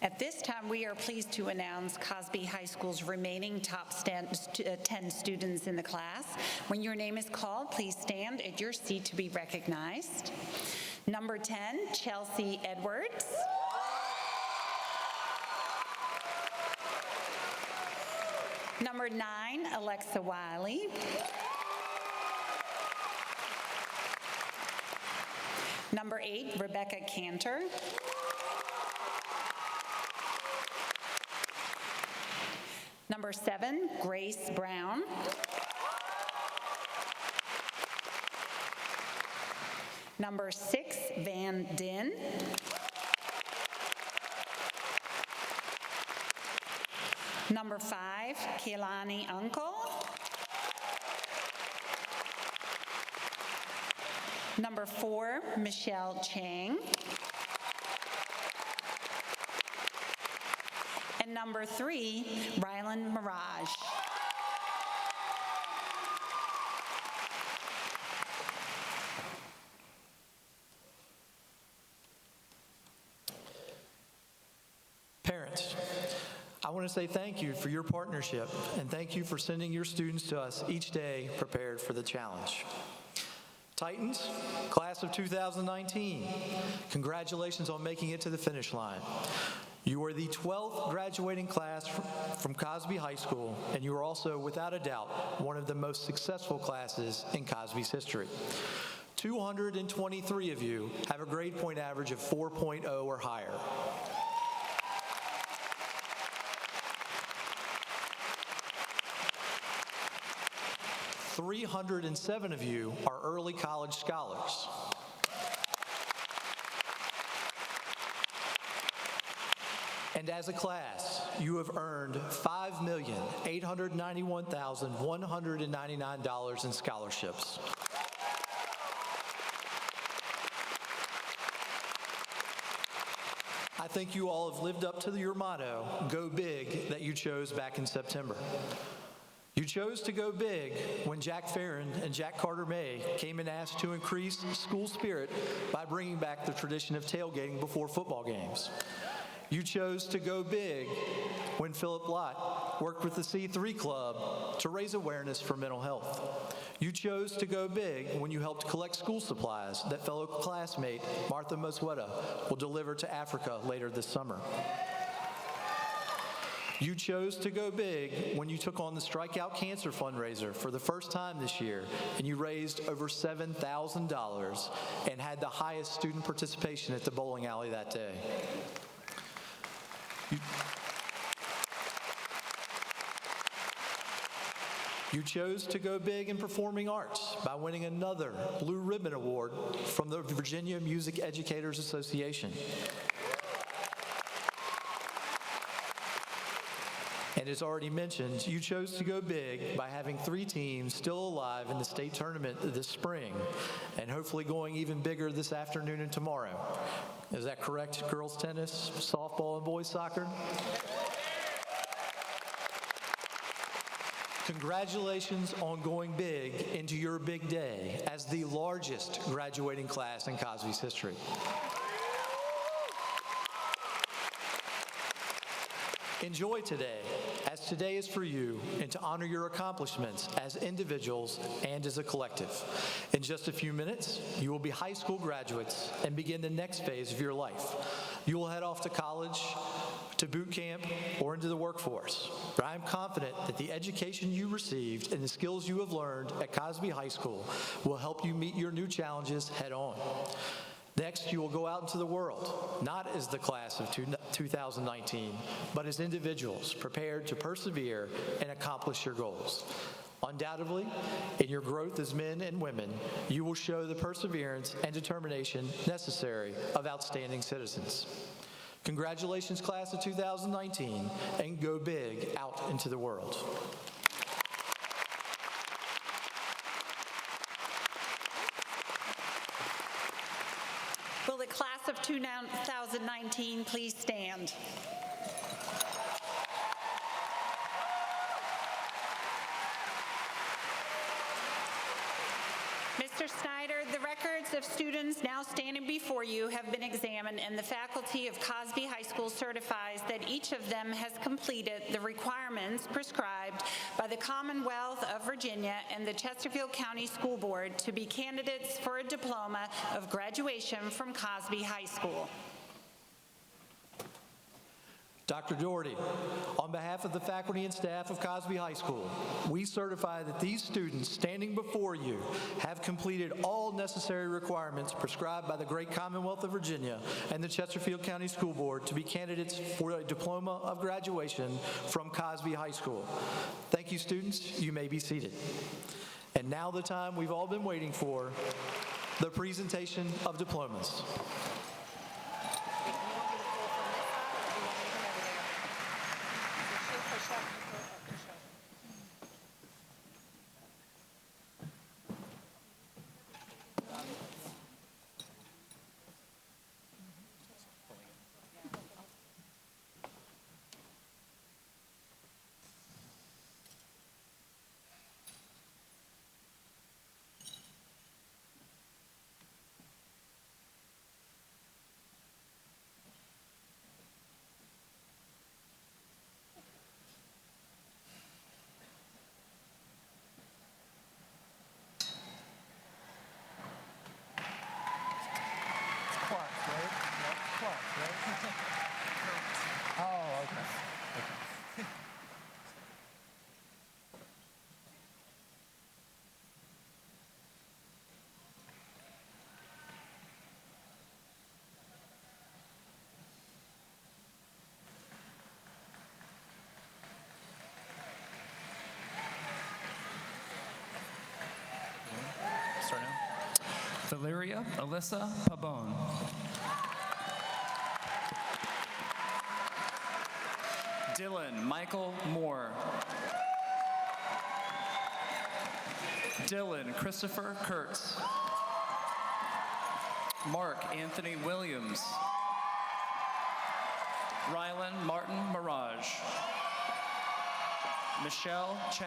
At this time, we are pleased to announce Cosby High School's remaining top 10 students in the class. When your name is called, please stand at your seat to be recognized. Number 10, Chelsea Edwards. Number 9, Alexa Wiley. Number 8, Rebecca Cantor. Number 7, Grace Brown. Number 6, Van Din. Number 5, Kehlani Uncle. Number 4, Michelle Chang. And number 3, Rylan Mirage. Parents, I want to say thank you for your partnership and thank you for sending your students to us each day prepared for the challenge. Titans, class of 2019, congratulations on making it to the finish line. You are the 12th graduating class from Cosby High School, and you are also, without a doubt, one of the most successful classes in Cosby's history. 223 of you have a grade point average of 4.0 or higher. 307 of you are early college scholars. And as a class, you have earned $5,891,199 in scholarships. I think you all have lived up to your motto, "Go Big," that you chose back in September. You chose to go big when Jack Farron and Jack Carter May came and asked to increase school spirit by bringing back the tradition of tailgating before football games. You chose to go big when Philip Lott worked with the C3 Club to raise awareness for mental health. You chose to go big when you helped collect school supplies that fellow classmate Martha Mosweta will deliver to Africa later this summer. You chose to go big when you took on the Strikeout Cancer fundraiser for the first time this year, and you raised over $7,000 and had the highest student participation at the bowling alley that day. You chose to go big in performing arts by winning another Blue Ribbon Award from the Virginia Music Educators Association. And as already mentioned, you chose to go big by having 3 teams still alive in the state tournament this spring, and hopefully going even bigger this afternoon and tomorrow. Is that correct? Girls tennis, softball, and boys soccer? Congratulations on going big into your big day as the largest graduating class in Cosby's history. Enjoy today, as today is for you, and to honor your accomplishments as individuals and as a collective. In just a few minutes, you will be high school graduates and begin the next phase of your life. You will head off to college, to boot camp, or into the workforce. But I am confident that the education you received and the skills you have learned at Cosby High School will help you meet your new challenges head on. Next, you will go out into the world, not as the class of 2019, but as individuals prepared to persevere and accomplish your goals. Undoubtedly, in your growth as men and women, you will show the perseverance and determination necessary of outstanding citizens. Congratulations, class of 2019, and go big out into the world. Will the class of 2019 please stand? Mr. Snyder, the records of students now standing before you have been examined, and the faculty of Cosby High School certifies that each of them has completed the requirements prescribed by the Commonwealth of Virginia and the Chesterfield County School Board to be candidates for a diploma of graduation from Cosby High School. Dr. Doherty, on behalf of the faculty and staff of Cosby High School, we certify that these students standing before you have completed all necessary requirements prescribed by the great Commonwealth of Virginia and the Chesterfield County School Board to be candidates for a diploma of graduation from Cosby High School. Thank you, students. You may be seated. And now the time we've all been waiting for, the presentation of diplomas. Valaria Alyssa Pabon. Dillon Michael Moore. Dillon Christopher Kurtz. Mark Anthony Williams. Rylan Martin Mirage. Michelle Cheng.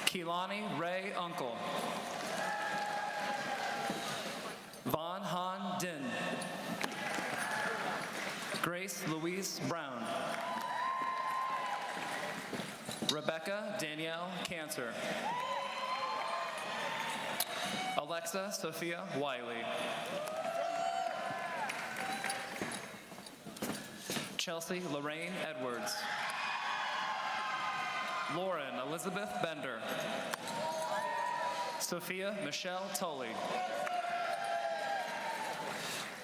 Keelani Ray Uncle. Von Han Din. Grace Louise Brown. Rebecca Danielle Cantor. Alexa Sophia Wiley. Chelsea Lorraine Edwards. Lauren Elizabeth Bender. Sophia Michelle Tully.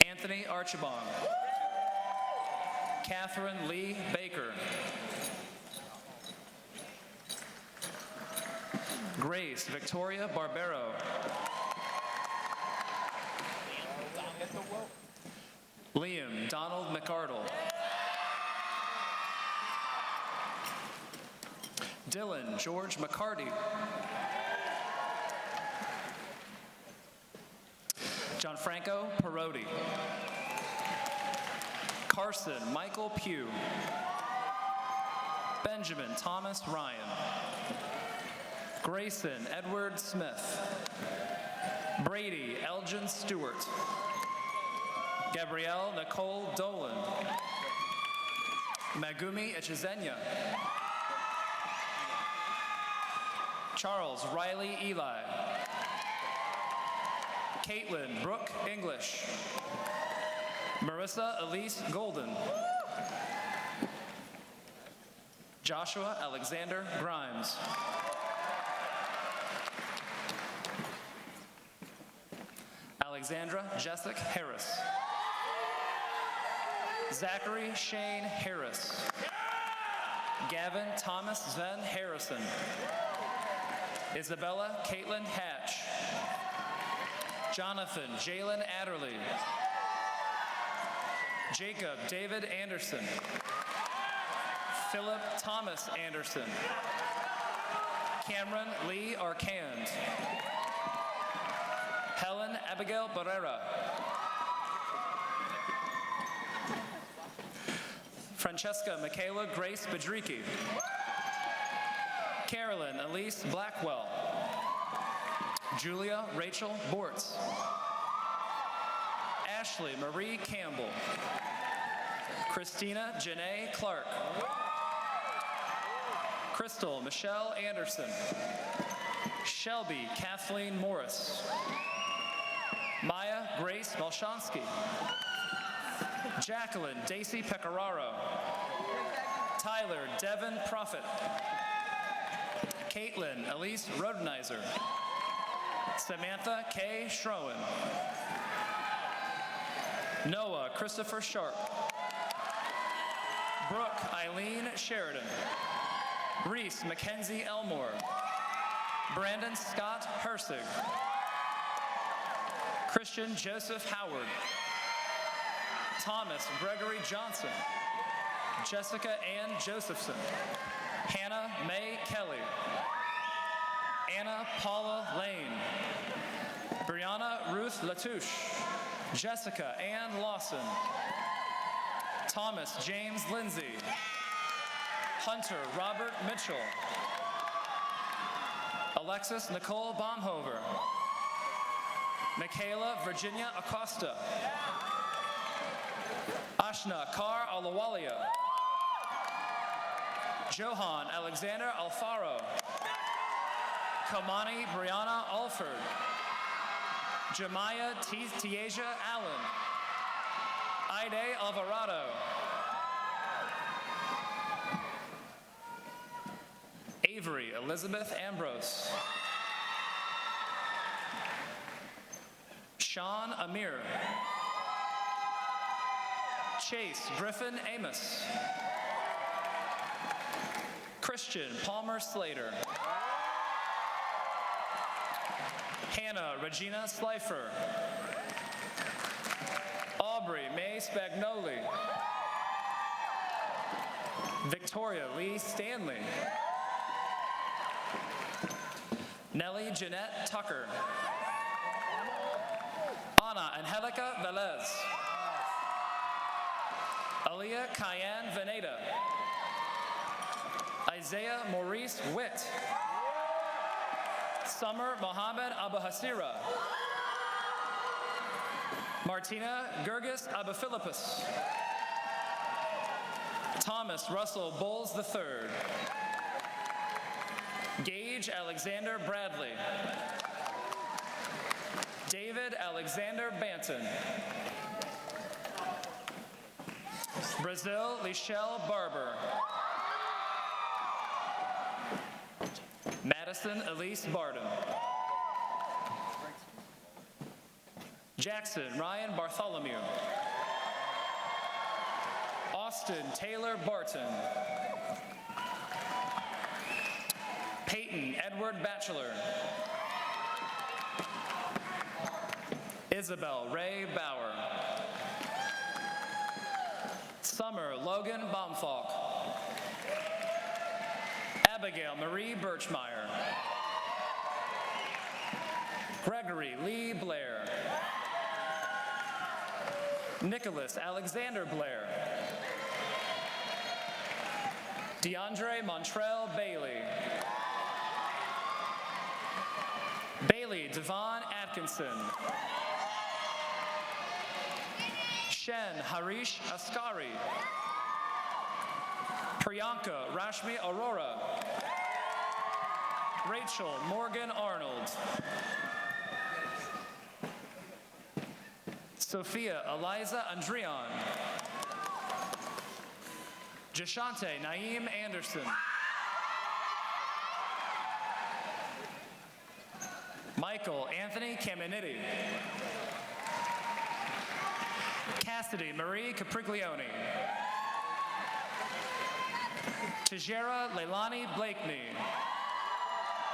Anthony Archibong. Catherine Lee Baker. Grace Victoria Barbero. Liam Donald McArdle. Dillon George McCarty. Gianfranco Perotti. Carson Michael Pugh. Benjamin Thomas Ryan. Grayson Edward Smith. Brady Elgin Stewart. Gabrielle Nicole Dolan. Megumi Echezenya. Charles Riley Eli. Caitlin Brooke English. Marissa Elise Golden. Joshua Alexander Grimes. Alexandra Jessica Harris. Zachary Shane Harris. Gavin Thomas Sven Harrison. Isabella Caitlin Hatch. Jonathan Jalen Adderley. Jacob David Anderson. Philip Thomas Anderson. Cameron Lee Arcand. Helen Abigail Barrera. Francesca Michaela Grace Bedricki. Carolyn Elise Blackwell. Julia Rachel Bortz. Ashley Marie Campbell. Christina Janae Clark. Crystal Michelle Anderson. Shelby Kathleen Morris. Maya Grace Malshansky. Jacqueline Daisy Pecoraro. Tyler Devin Prophet. Caitlin Elise Rodenizer. Samantha K. Schroen. Noah Christopher Sharp. Brooke Eileen Sheridan. Reese Mackenzie Elmore. Brandon Scott Hersig. Christian Joseph Howard. Thomas Gregory Johnson. Jessica Ann Josephson. Hannah Mae Kelly. Anna Paula Lane. Brianna Ruth Latouche. Jessica Ann Lawson. Thomas James Lindsay. Hunter Robert Mitchell. Alexis Nicole Baumhover. Michaela Virginia Acosta. Ashna Kar Alawalia. Johan Alexander Alfaro. Kamani Brianna Alford. Jemiah Tiaja Allen. Ide Alvarado. Avery Elizabeth Ambrose. Sean Amir. Chase Griffin Amos. Christian Palmer Slater. Hannah Regina Slifer. Aubrey May Spagnoli. Victoria Lee Stanley. Nellie Jeanette Tucker. Ana Angelica Velez. Aaliyah Cayenne Veneta. Isaiah Maurice Witt. Summer Mohammed Abahasira. Martina Gergis Abafilippus. Thomas Russell Bowles III. Gage Alexander Bradley. David Alexander Banton. Brazil Lichelle Barber. Madison Elise Bardem. Jackson Ryan Bartholomew. Austin Taylor Barton. Peyton Edward Batchelor. Isabel Ray Bauer. Summer Logan Baumfalk. Abigail Marie Birchmeyer. Gregory Lee Blair. Nicholas Alexander Blair. DeAndre Montrell Bailey. Bailey Devon Atkinson. Shen Harish Askari. Priyanka Rashmi Aurora. Rachel Morgan Arnold. Sophia Eliza Andrion. Jashante Naeem Anderson. Michael Anthony Caminiti. Cassidy Marie Capriglione. Tejera Leilani Blakeney.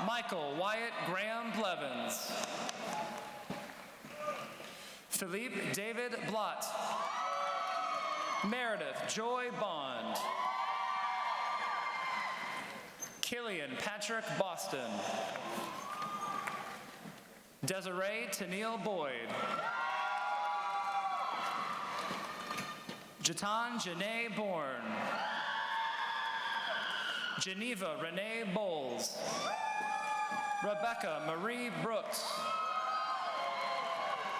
Michael Wyatt Graham Blevins. Philippe David Blott. Meredith Joy Bond. Killian Patrick Boston. Desiree Tennille Boyd. Jatan Janae Bourne. Geneva Renee Bowles. Rebecca Marie Brooks.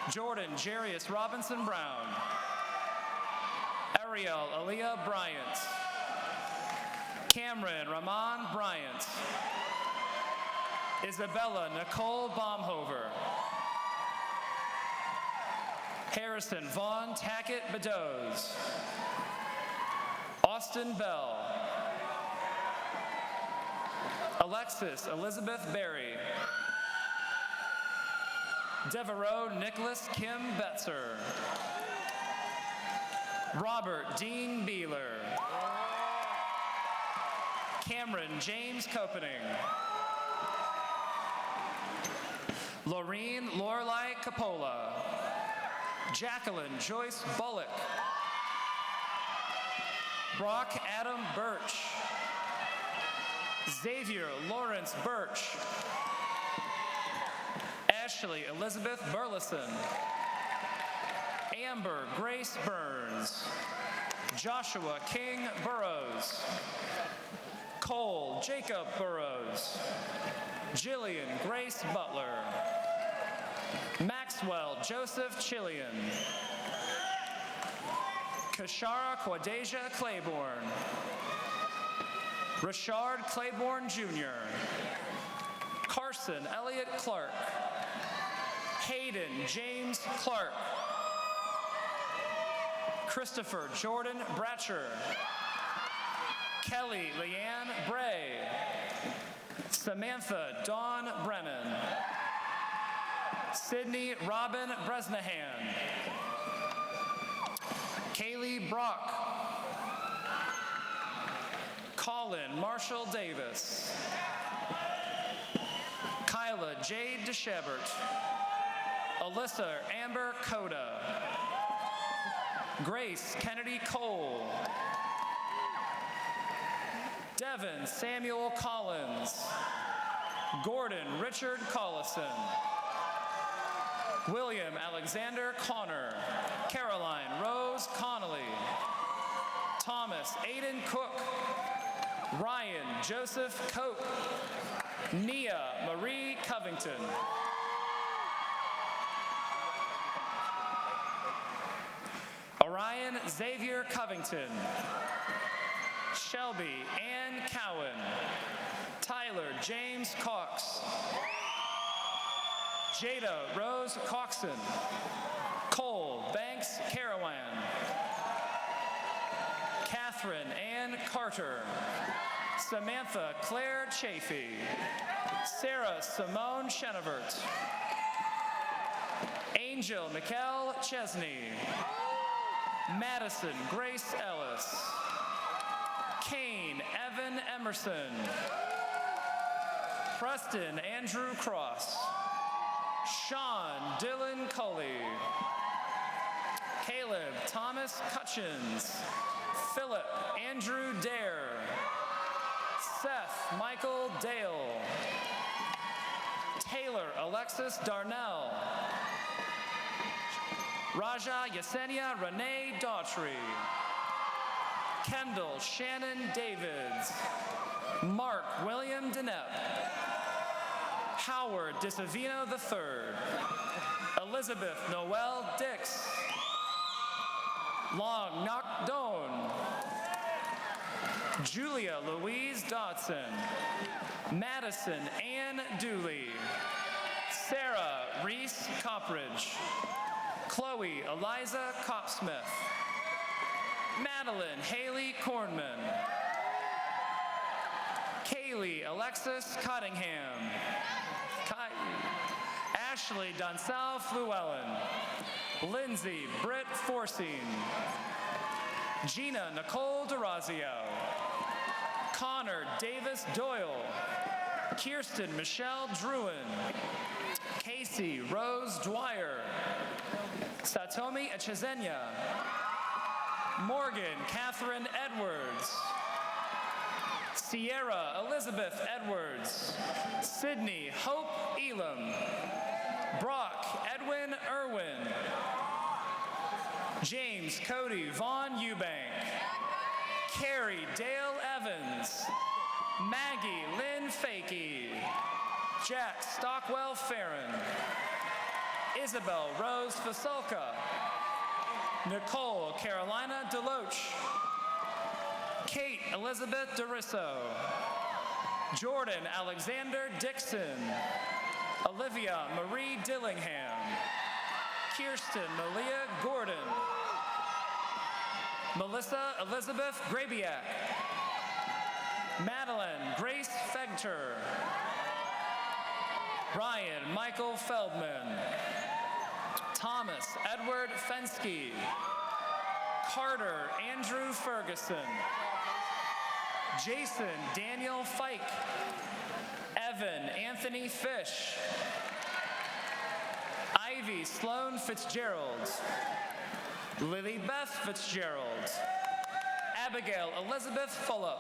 Jordan Jarius Robinson Brown. Ariel Aaliyah Bryant. Cameron Rahman Bryant. Isabella Nicole Baumhover. Harrison Vaughn Tackett Bedoes. Austin Bell. Alexis Elizabeth Berry. Devereaux Nicholas Kim Betzer. Robert Dean Beeler. Cameron James Copening. Laureen Lorelei Capola. Jacqueline Joyce Bullock. Brock Adam Birch. Xavier Lawrence Birch. Ashley Elizabeth Burleson. Amber Grace Burns. Joshua King Burrows. Cole Jacob Burrows. Jillian Grace Butler. Maxwell Joseph Chillian. Kashara Quadeja Claiborne. Rashard Claiborne Jr. Carson Elliott Clark. Hayden James Clark. Christopher Jordan Bratcher. Kelly Leanne Bray. Samantha Dawn Brennan. Sydney Robin Bresnahan. Kaylee Brock. Colin Marshall Davis. Kyla Jade DeShebert. Alyssa Amber Coda. Grace Kennedy Cole. Devin Samuel Collins. Gordon Richard Collison. William Alexander Connor. Caroline Rose Connolly. Thomas Aiden Cook. Ryan Joseph Cope. Nia Marie Covington. Orion Xavier Covington. Shelby Ann Cowan. Tyler James Cox. Jada Rose Coxon. Cole Banks Carawan. Catherine Ann Carter. Samantha Claire Chafee. Sarah Simone Chenevert. Angel Mikkel Chesney. Madison Grace Ellis. Kane Evan Emerson. Preston Andrew Cross. Sean Dillon Cully. Caleb Thomas Cutchins. Philip Andrew Dare. Seth Michael Dale. Taylor Alexis Darnell. Raja Yesenia Renee Daughtry. Kendall Shannon Davids. Mark William Denep. Howard DeSavino III. Elizabeth Noel Dix. Long Nok Don. Julia Louise Dodson. Madison Ann Dooley. Sarah Reese Coppridge. Chloe Eliza Copsmith. Madeline Haley Kornman. Kaylee Alexis Cottingham. Ashley Dunsell Fluellen. Lindsay Britt Forseen. Gina Nicole DeRazio. Connor Davis Doyle. Kirsten Michelle Druin. Casey Rose Dwyer. Satomi Echezenia. Morgan Catherine Edwards. Sierra Elizabeth Edwards. Sydney Hope Elam. Brock Edwin Irwin. James Cody Vaughn Eubank. Carrie Dale Evans. Maggie Lynn Fakey. Jack Stockwell Farron. Isabel Rose Fasulka. Nicole Carolina Deloach. Kate Elizabeth DeRisso. Jordan Alexander Dixon. Olivia Marie Dillingham. Kirsten Malia Gordon. Melissa Elizabeth Grabiak. Madeline Grace Fegter. Ryan Michael Feldman. Thomas Edward Fensky. Carter Andrew Ferguson. Jason Daniel Fike. Evan Anthony Fish. Ivy Sloan Fitzgerald. Lily Beth Fitzgerald. Abigail Elizabeth Fulop.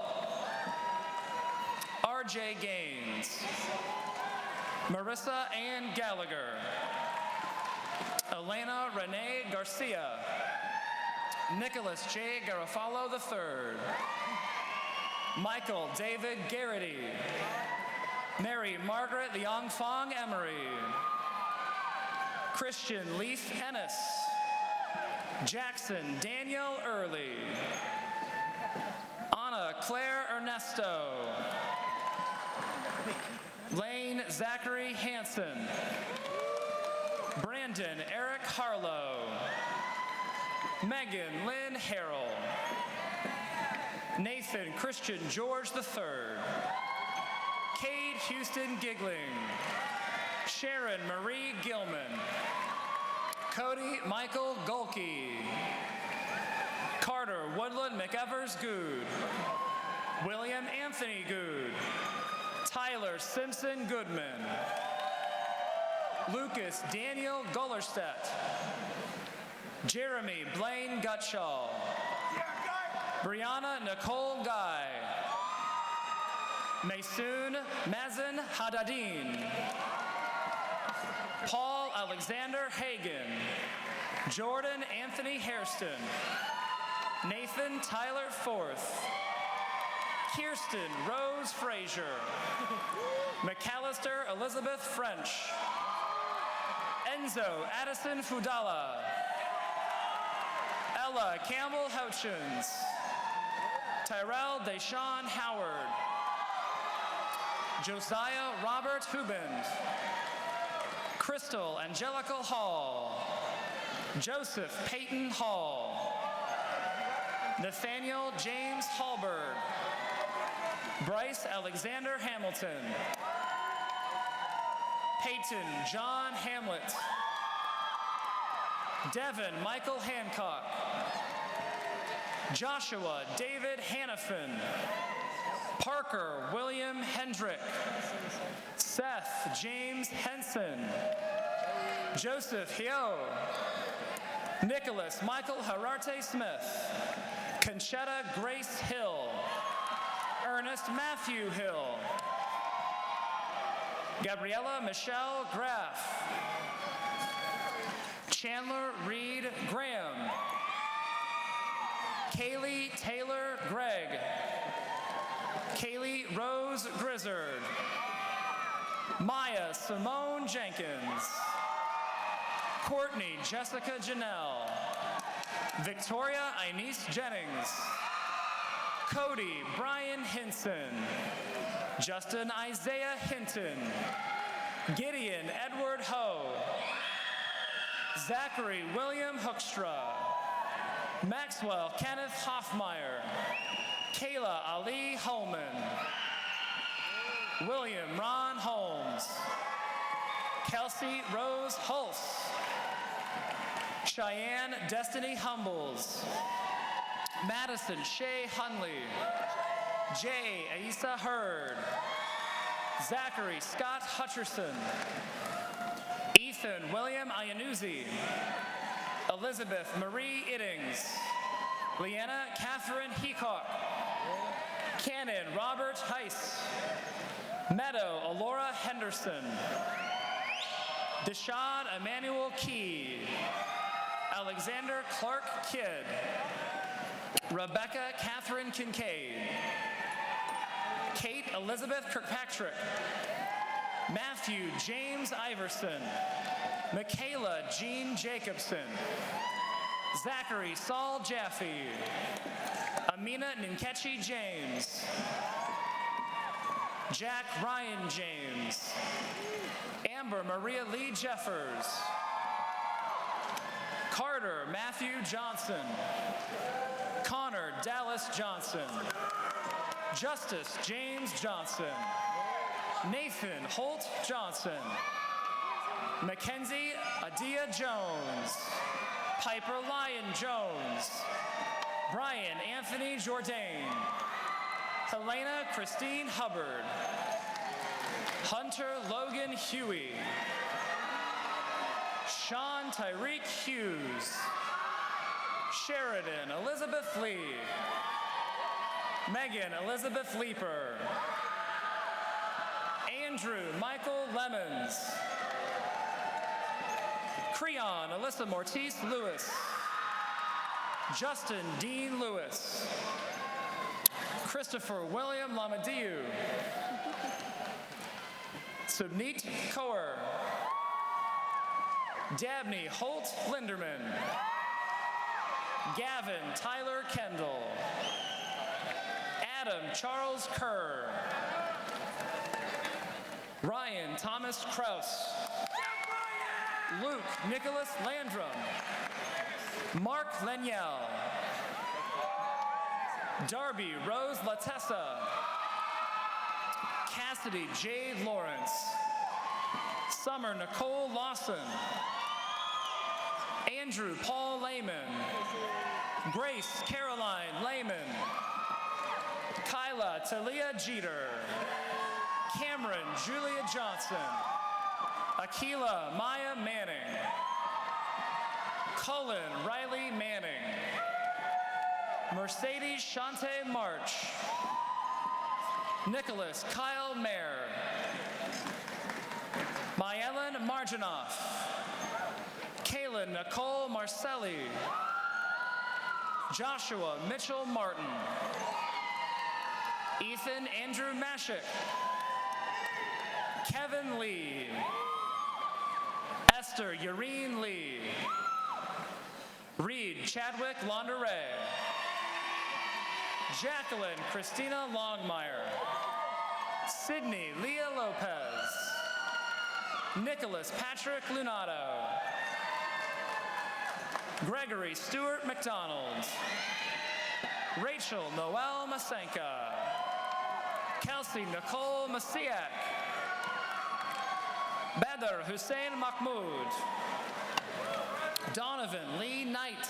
RJ Gaines. Marissa Ann Gallagher. Elena Renee Garcia. Nicholas J. Garofalo III. Michael David Garrity. Mary Margaret Liang Fong Emery. Christian Leaf Ennis. Jackson Daniel Early. Anna Claire Ernesto. Lane Zachary Hansen. Brandon Eric Harlow. Megan Lynn Harrell. Nathan Christian George III. Cade Houston Giggling. Sharon Marie Gilman. Cody Michael Golke. Carter Woodland McEvers Good. William Anthony Good. Tyler Simpson Goodman. Lucas Daniel Gullerstedt. Jeremy Blaine Gutschall. Brianna Nicole Guy. Maysoon Mazen Haddadin. Paul Alexander Hagan. Jordan Anthony Hairston. Nathan Tyler Forth. Kirsten Rose Frazier. McAllister Elizabeth French. Enzo Addison Fudala. Ella Campbell Houchins. Tyrell Deshawn Howard. Josiah Robert Huband. Crystal Angelical Hall. Joseph Peyton Hall. Nathaniel James Hallberg. Bryce Alexander Hamilton. Peyton John Hamlet. Devin Michael Hancock. Joshua David Hannafin. Parker William Hendrick. Seth James Henson. Joseph Hio. Nicholas Michael Hararte Smith. Conchetta Grace Hill. Ernest Matthew Hill. Gabriella Michelle Graff. Chandler Reed Graham. Kaylee Taylor Gregg. Kaylee Rose Grizzard. Maya Simone Jenkins. Courtney Jessica Janelle. Victoria Inez Jennings. Cody Brian Hinson. Justin Isaiah Hinton. Gideon Edward Ho. Zachary William Hoekstra. Maxwell Kenneth Hoffmeyer. Kayla Ali Holman. William Ron Holmes. Kelsey Rose Hulse. Cheyenne Destiny Humbles. Madison Shea Hunley. Jay Aisa Hurd. Zachary Scott Hutcherson. Ethan William Iannuzzi. Elizabeth Marie Iddings. Leanna Catherine Heacock. Cannon Robert Heiss. Meadow Alora Henderson. Deshad Emmanuel Key. Alexander Clark Kidd. Rebecca Catherine Kincaid. Kate Elizabeth Kirkpatrick. Matthew James Iverson. Michaela Jean Jacobson. Zachary Saul Jaffe. Amina Ninkechi James. Jack Ryan James. Amber Maria Lee Jeffers. Carter Matthew Johnson. Connor Dallas Johnson. Justice James Johnson. Nathan Holt Johnson. Mackenzie Adia Jones. Piper Lyon Jones. Brian Anthony Jourdain. Helena Christine Hubbard. Hunter Logan Huey. Sean Tyreek Hughes. Sheridan Elizabeth Lee. Megan Elizabeth Leeper. Andrew Michael Lemons. Creon Alyssa Mortiz Lewis. Justin Dean Lewis. Christopher William Lamadieu. Subneet Kaur. Dabney Holt Linderman. Gavin Tyler Kendall. Adam Charles Kerr. Ryan Thomas Kraus. Luke Nicholas Landrum. Mark Leniel. Darby Rose Latessa. Cassidy Jade Lawrence. Summer Nicole Lawson. Andrew Paul Lehman. Grace Caroline Lehman. Kyla Talia Jeter. Cameron Julia Johnson. Akila Maya Manning. Cullen Riley Manning. Mercedes Shante March. Nicholas Kyle Mayer. Myellen Marginoff. Kaylin Nicole Marcelli. Joshua Mitchell Martin. Ethan Andrew Mashik. Kevin Lee. Esther Yureen Lee. Reed Chadwick Londeray. Jacqueline Christina Longmire. Sydney Leah Lopez. Nicholas Patrick Lunato. Gregory Stewart McDonald. Rachel Noel Masenka. Kelsey Nicole Masiak. Badr Hussein Mahmoud. Donovan Lee Knight.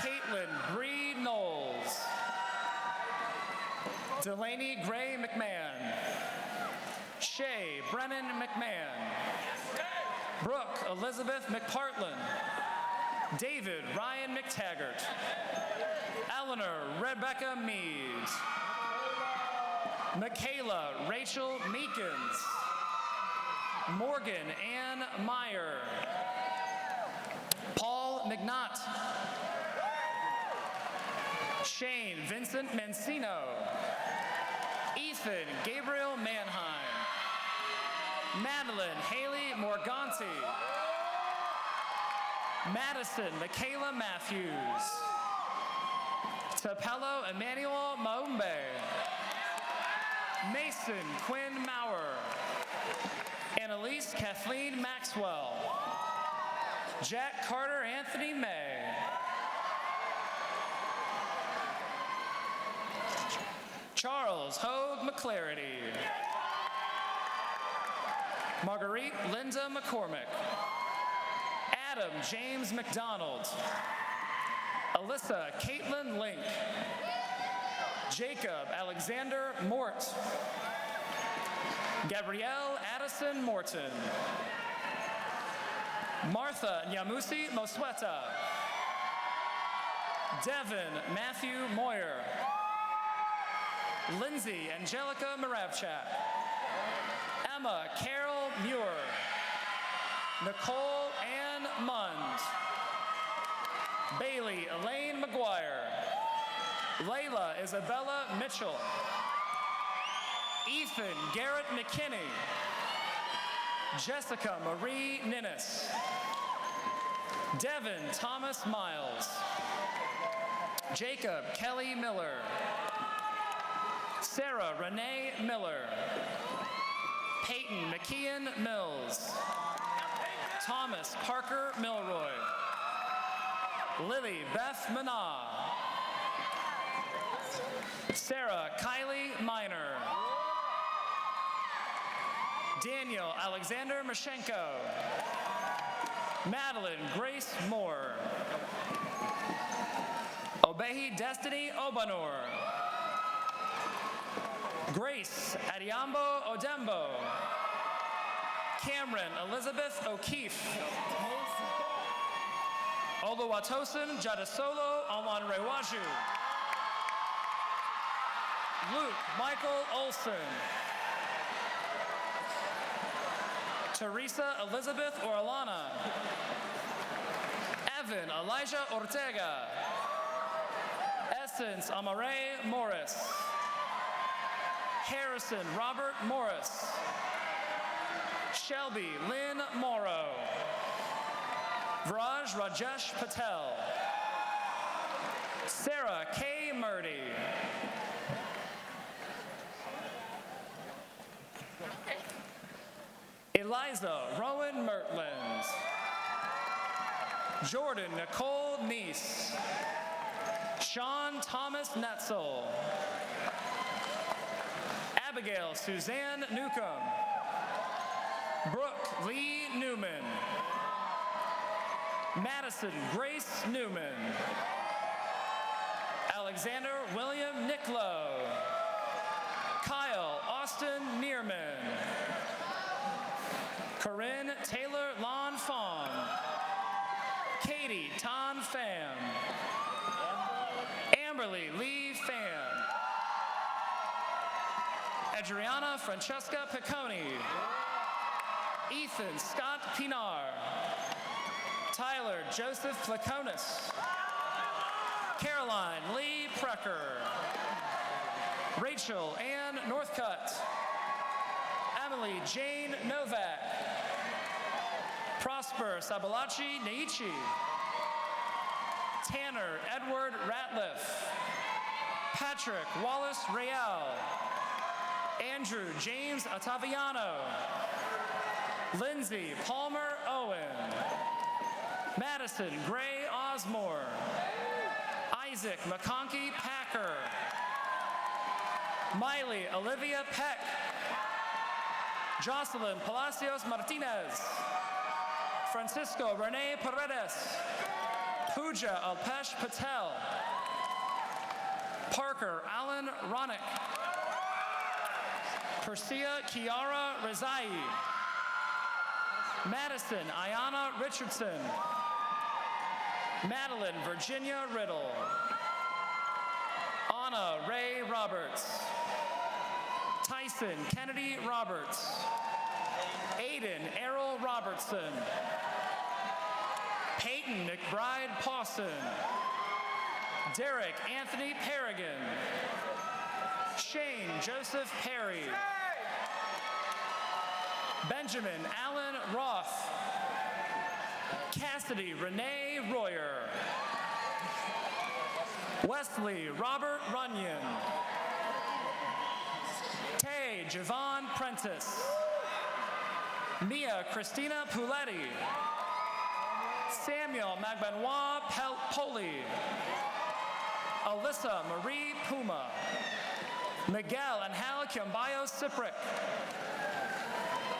Caitlin Bree Knowles. Delaney Gray McMahon. Shay Brennan McMahon. Brooke Elizabeth McPartland. David Ryan McTaggart. Eleanor Rebecca Mead. Michaela Rachel Meekins. Morgan Ann Meyer. Paul McNaught. Shane Vincent Mancino. Ethan Gabriel Manheim. Madeline Haley Morganti. Madison Michaela Matthews. Tapelo Emmanuel Maumbe. Mason Quinn Maurer. Annalise Kathleen Maxwell. Jack Carter Anthony May. Charles Hogue McClarity. Marguerite Linda McCormick. Adam James McDonald. Alyssa Caitlin Link. Jacob Alexander Mort. Gabrielle Addison Morton. Martha Nyamusi Mosweta. Devin Matthew Moyer. Lindsay Angelica Maravchak. Emma Carol Muir. Nicole Ann Mund. Bailey Elaine McGuire. Layla Isabella Mitchell. Ethan Garrett McKinney. Jessica Marie Ninnis. Devin Thomas Miles. Jacob Kelly Miller. Sarah Renee Miller. Peyton McKeon Mills. Thomas Parker Milroy. Lily Beth Mana. Sarah Kylie Miner. Daniel Alexander Mashenko. Madeline Grace Moore. Obehi Destiny Obanor. Grace Adiambo Odembo. Cameron Elizabeth O'Keefe. Oluwatosin Jadasolo Awanrewaju. Luke Michael Olson. Teresa Elizabeth Orlana. Evan Elijah Ortega. Essence Amare Morris. Harrison Robert Morris. Shelby Lynn Morrow. Vraj Rajesh Patel. Sarah K. Murdy. Eliza Rowan Mertland. Jordan Nicole Neese. Sean Thomas Netzel. Abigail Suzanne Newcomb. Brooke Lee Newman. Madison Grace Newman. Alexander William Nicklow. Kyle Austin Neerman. Corinne Taylor Lon Fawn. Katie Ton Pham. Amberly Lee Pham. Adriana Francesca Picconi. Ethan Scott Pinar. Tyler Joseph Flaconis. Caroline Lee Precker. Rachel Ann Northcutt. Emily Jane Novak. Prosper Sabalachi Neichi. Tanner Edward Ratliff. Patrick Wallace Real. Andrew James Ottaviano. Lindsay Palmer Owen. Madison Gray Osmore. Isaac McConkey Packer. Miley Olivia Peck. Jocelyn Palacios Martinez. Francisco Rene Paredes. Pooja Alpesh Patel. Parker Allen Ronick. Persia Kiara Rezai. Madison Ayana Richardson. Madeline Virginia Riddle. Anna Ray Roberts. Tyson Kennedy Roberts. Aiden Errol Robertson. Peyton McBride Pawson. Derek Anthony Perrigan. Shane Joseph Perry. Benjamin Allen Roth. Cassidy Renee Royer. Wesley Robert Runyon. Tay Javon Prentice. Mia Christina Puletti. Samuel Magbanois Poli. Alyssa Marie Puma. Miguel Angel Kiambayo Cipric.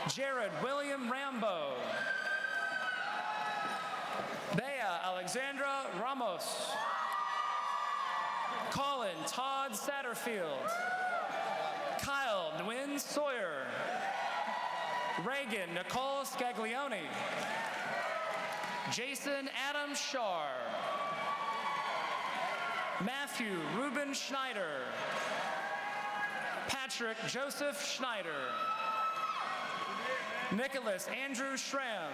Jared William Rambo. Bea Alexandra Ramos. Colin Todd Satterfield. Kyle Nguyen Sawyer. Reagan Nicole Scaglione. Jason Adam Shar. Matthew Ruben Schneider. Patrick Joseph Schneider. Nicholas Andrew Schramm.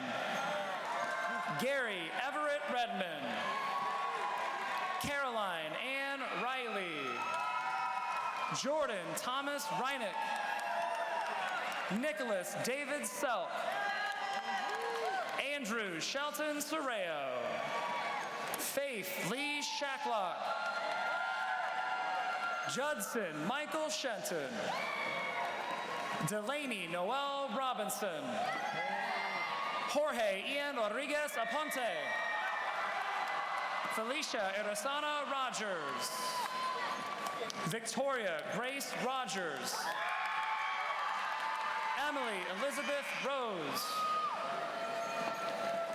Gary Everett Redmond. Caroline Ann Riley. Jordan Thomas Reinick. Nicholas David Selk. Andrew Shelton Soreo. Faith Lee Shacklock. Judson Michael Shenton. Delaney Noel Robinson. Jorge Ian Rodriguez Aponte. Felicia Erasana Rogers. Victoria Grace Rogers. Emily Elizabeth Rose.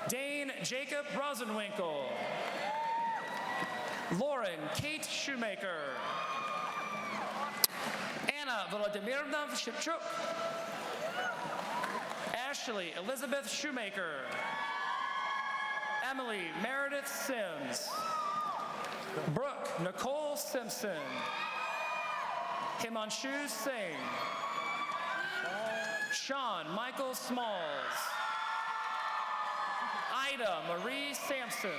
Dane Jacob Rosenwinkel. Lauren Kate Shoemaker. Anna Volodymyrna Shipchuk. Ashley Elizabeth Shoemaker. Emily Meredith Sims. Brooke Nicole Simpson. Himanshu Singh. Sean Michael Smalls. Ida Marie Sampson.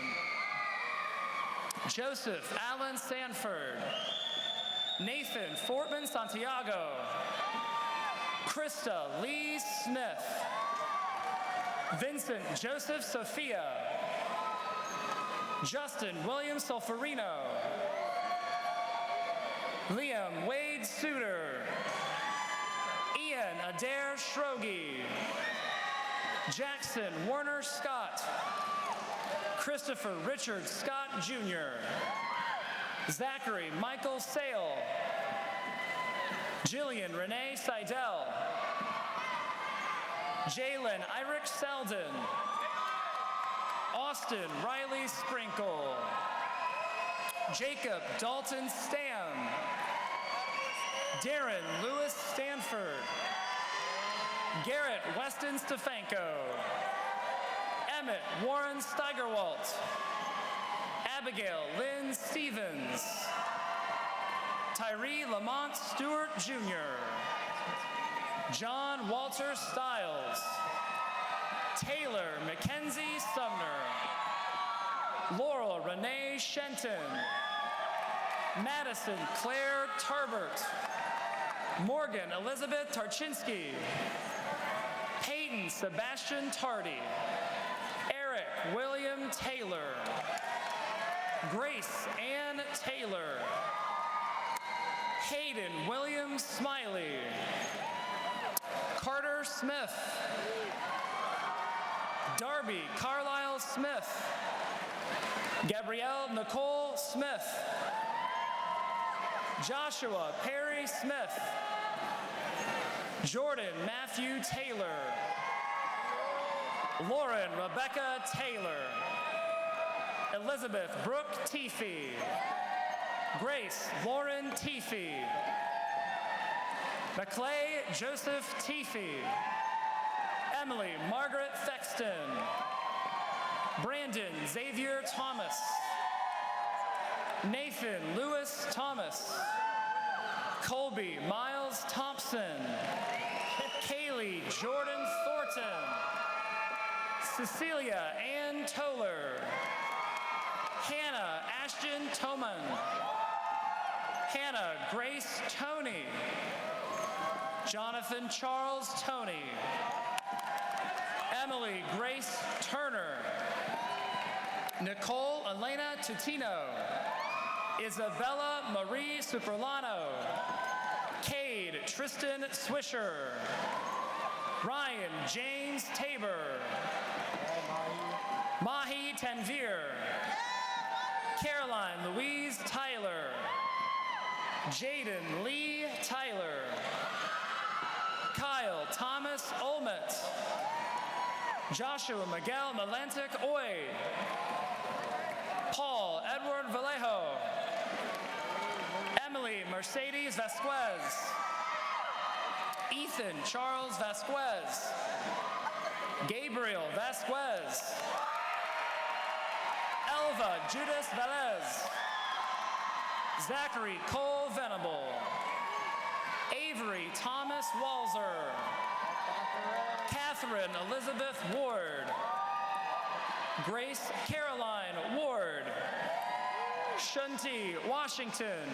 Joseph Allen Sanford. Nathan Fortman Santiago. Krista Lee Smith. Vincent Joseph Sophia. Justin William Solferino. Liam Wade Suter. Ian Adair Schrogi. Jackson Warner Scott. Christopher Richard Scott Jr. Zachary Michael Sale. Jillian Renee Seidel. Jalen Irick Selden. Austin Riley Sprinkle. Jacob Dalton Stam. Darren Lewis Stanford. Garrett Weston Stefanko. Emmett Warren Steigerwalt. Abigail Lynn Stevens. Tyree Lamont Stewart Jr. John Walter Stiles. Taylor Mackenzie Sumner. Laurel Renee Shenton. Madison Claire Tarbert. Morgan Elizabeth Tarchinsky. Peyton Sebastian Tardy. Eric William Taylor. Grace Ann Taylor. Hayden William Smiley. Carter Smith. Darby Carlisle Smith. Gabrielle Nicole Smith. Joshua Perry Smith. Jordan Matthew Taylor. Lauren Rebecca Taylor. Elizabeth Brooke Teefee. Grace Lauren Teefee. McClay Joseph Teefee. Emily Margaret Thexton. Brandon Xavier Thomas. Nathan Lewis Thomas. Colby Miles Thompson. Kaylee Jordan Thornton. Cecilia Ann Toller. Hannah Ashton Toman. Hannah Grace Toney. Jonathan Charles Toney. Emily Grace Turner. Nicole Elena Tutino. Isabella Marie Superlano. Cade Tristan Swisher. Ryan James Tabor. Mahi Tanvir. Caroline Louise Tyler. Jaden Lee Tyler. Kyle Thomas Olmert. Joshua Miguel Melantic Oy. Paul Edward Vallejo. Emily Mercedes Vasquez. Ethan Charles Vasquez. Gabriel Vasquez. Elva Judas Velez. Zachary Cole Venable. Avery Thomas Walzer. Catherine Elizabeth Ward. Grace Caroline Ward. Shunti Washington.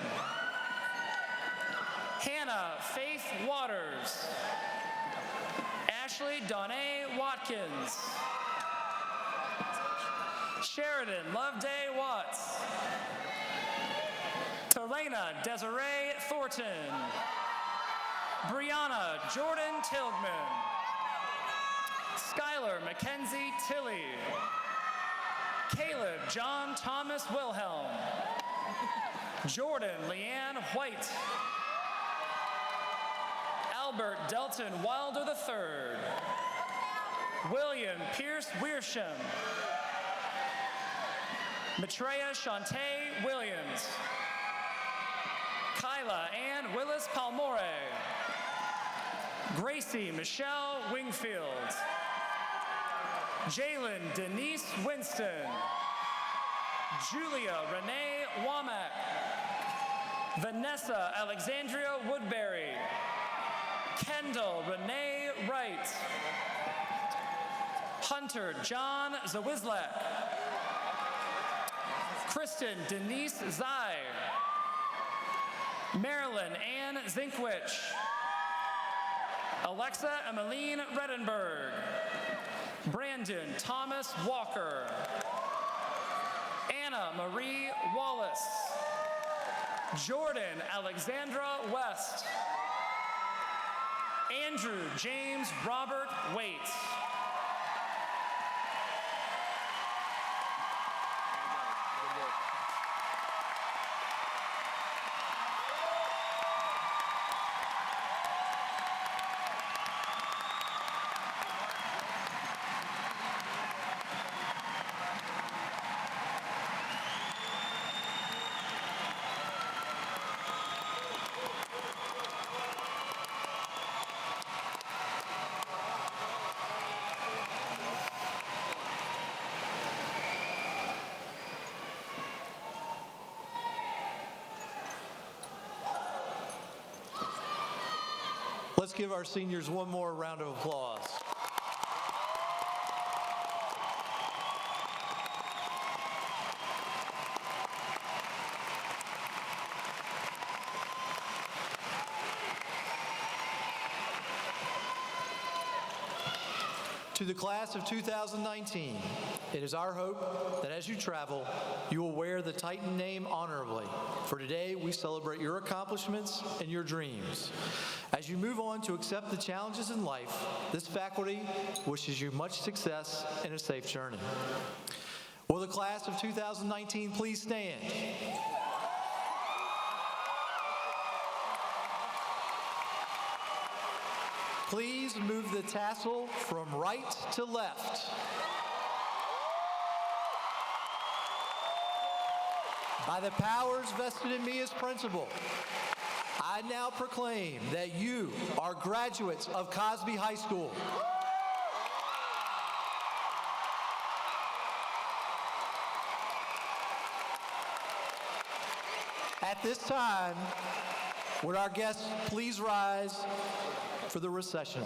Hannah Faith Waters. Ashley Donnay Watkins. Sheridan Loveday Watts. Telena Desiree Thornton. Brianna Jordan Tilgman. Skylar Mackenzie Tilley. Caleb John Thomas Wilhelm. Jordan Leanne White. Albert Delton Wilder III. William Pierce Wiersham. Maitreya Shantae Williams. Kyla Ann Willis Palmore. Gracie Michelle Wingfield. Jalen Denise Winston. Julia Renee Womack. Vanessa Alexandria Woodbury. Kendall Renee Wright. Hunter John Zawislak. Kristen Denise Zai. Marilyn Ann Zinkwich. Alexa Emmeline Redenberg. Brandon Thomas Walker. Anna Marie Wallace. Jordan Alexandra West. Andrew James Robert Waite. Let's give our seniors one more round of applause. To the class of 2019, it is our hope that as you travel, you will wear the Titan name honorably. For today, we celebrate your accomplishments and your dreams. As you move on to accept the challenges in life, this faculty wishes you much success and a safe journey. Will the class of 2019 please stand? Please move the tassel from right to left. By the powers vested in me as principal, I now proclaim that you are graduates of Cosby High School. At this time, would our guests please rise for the recession?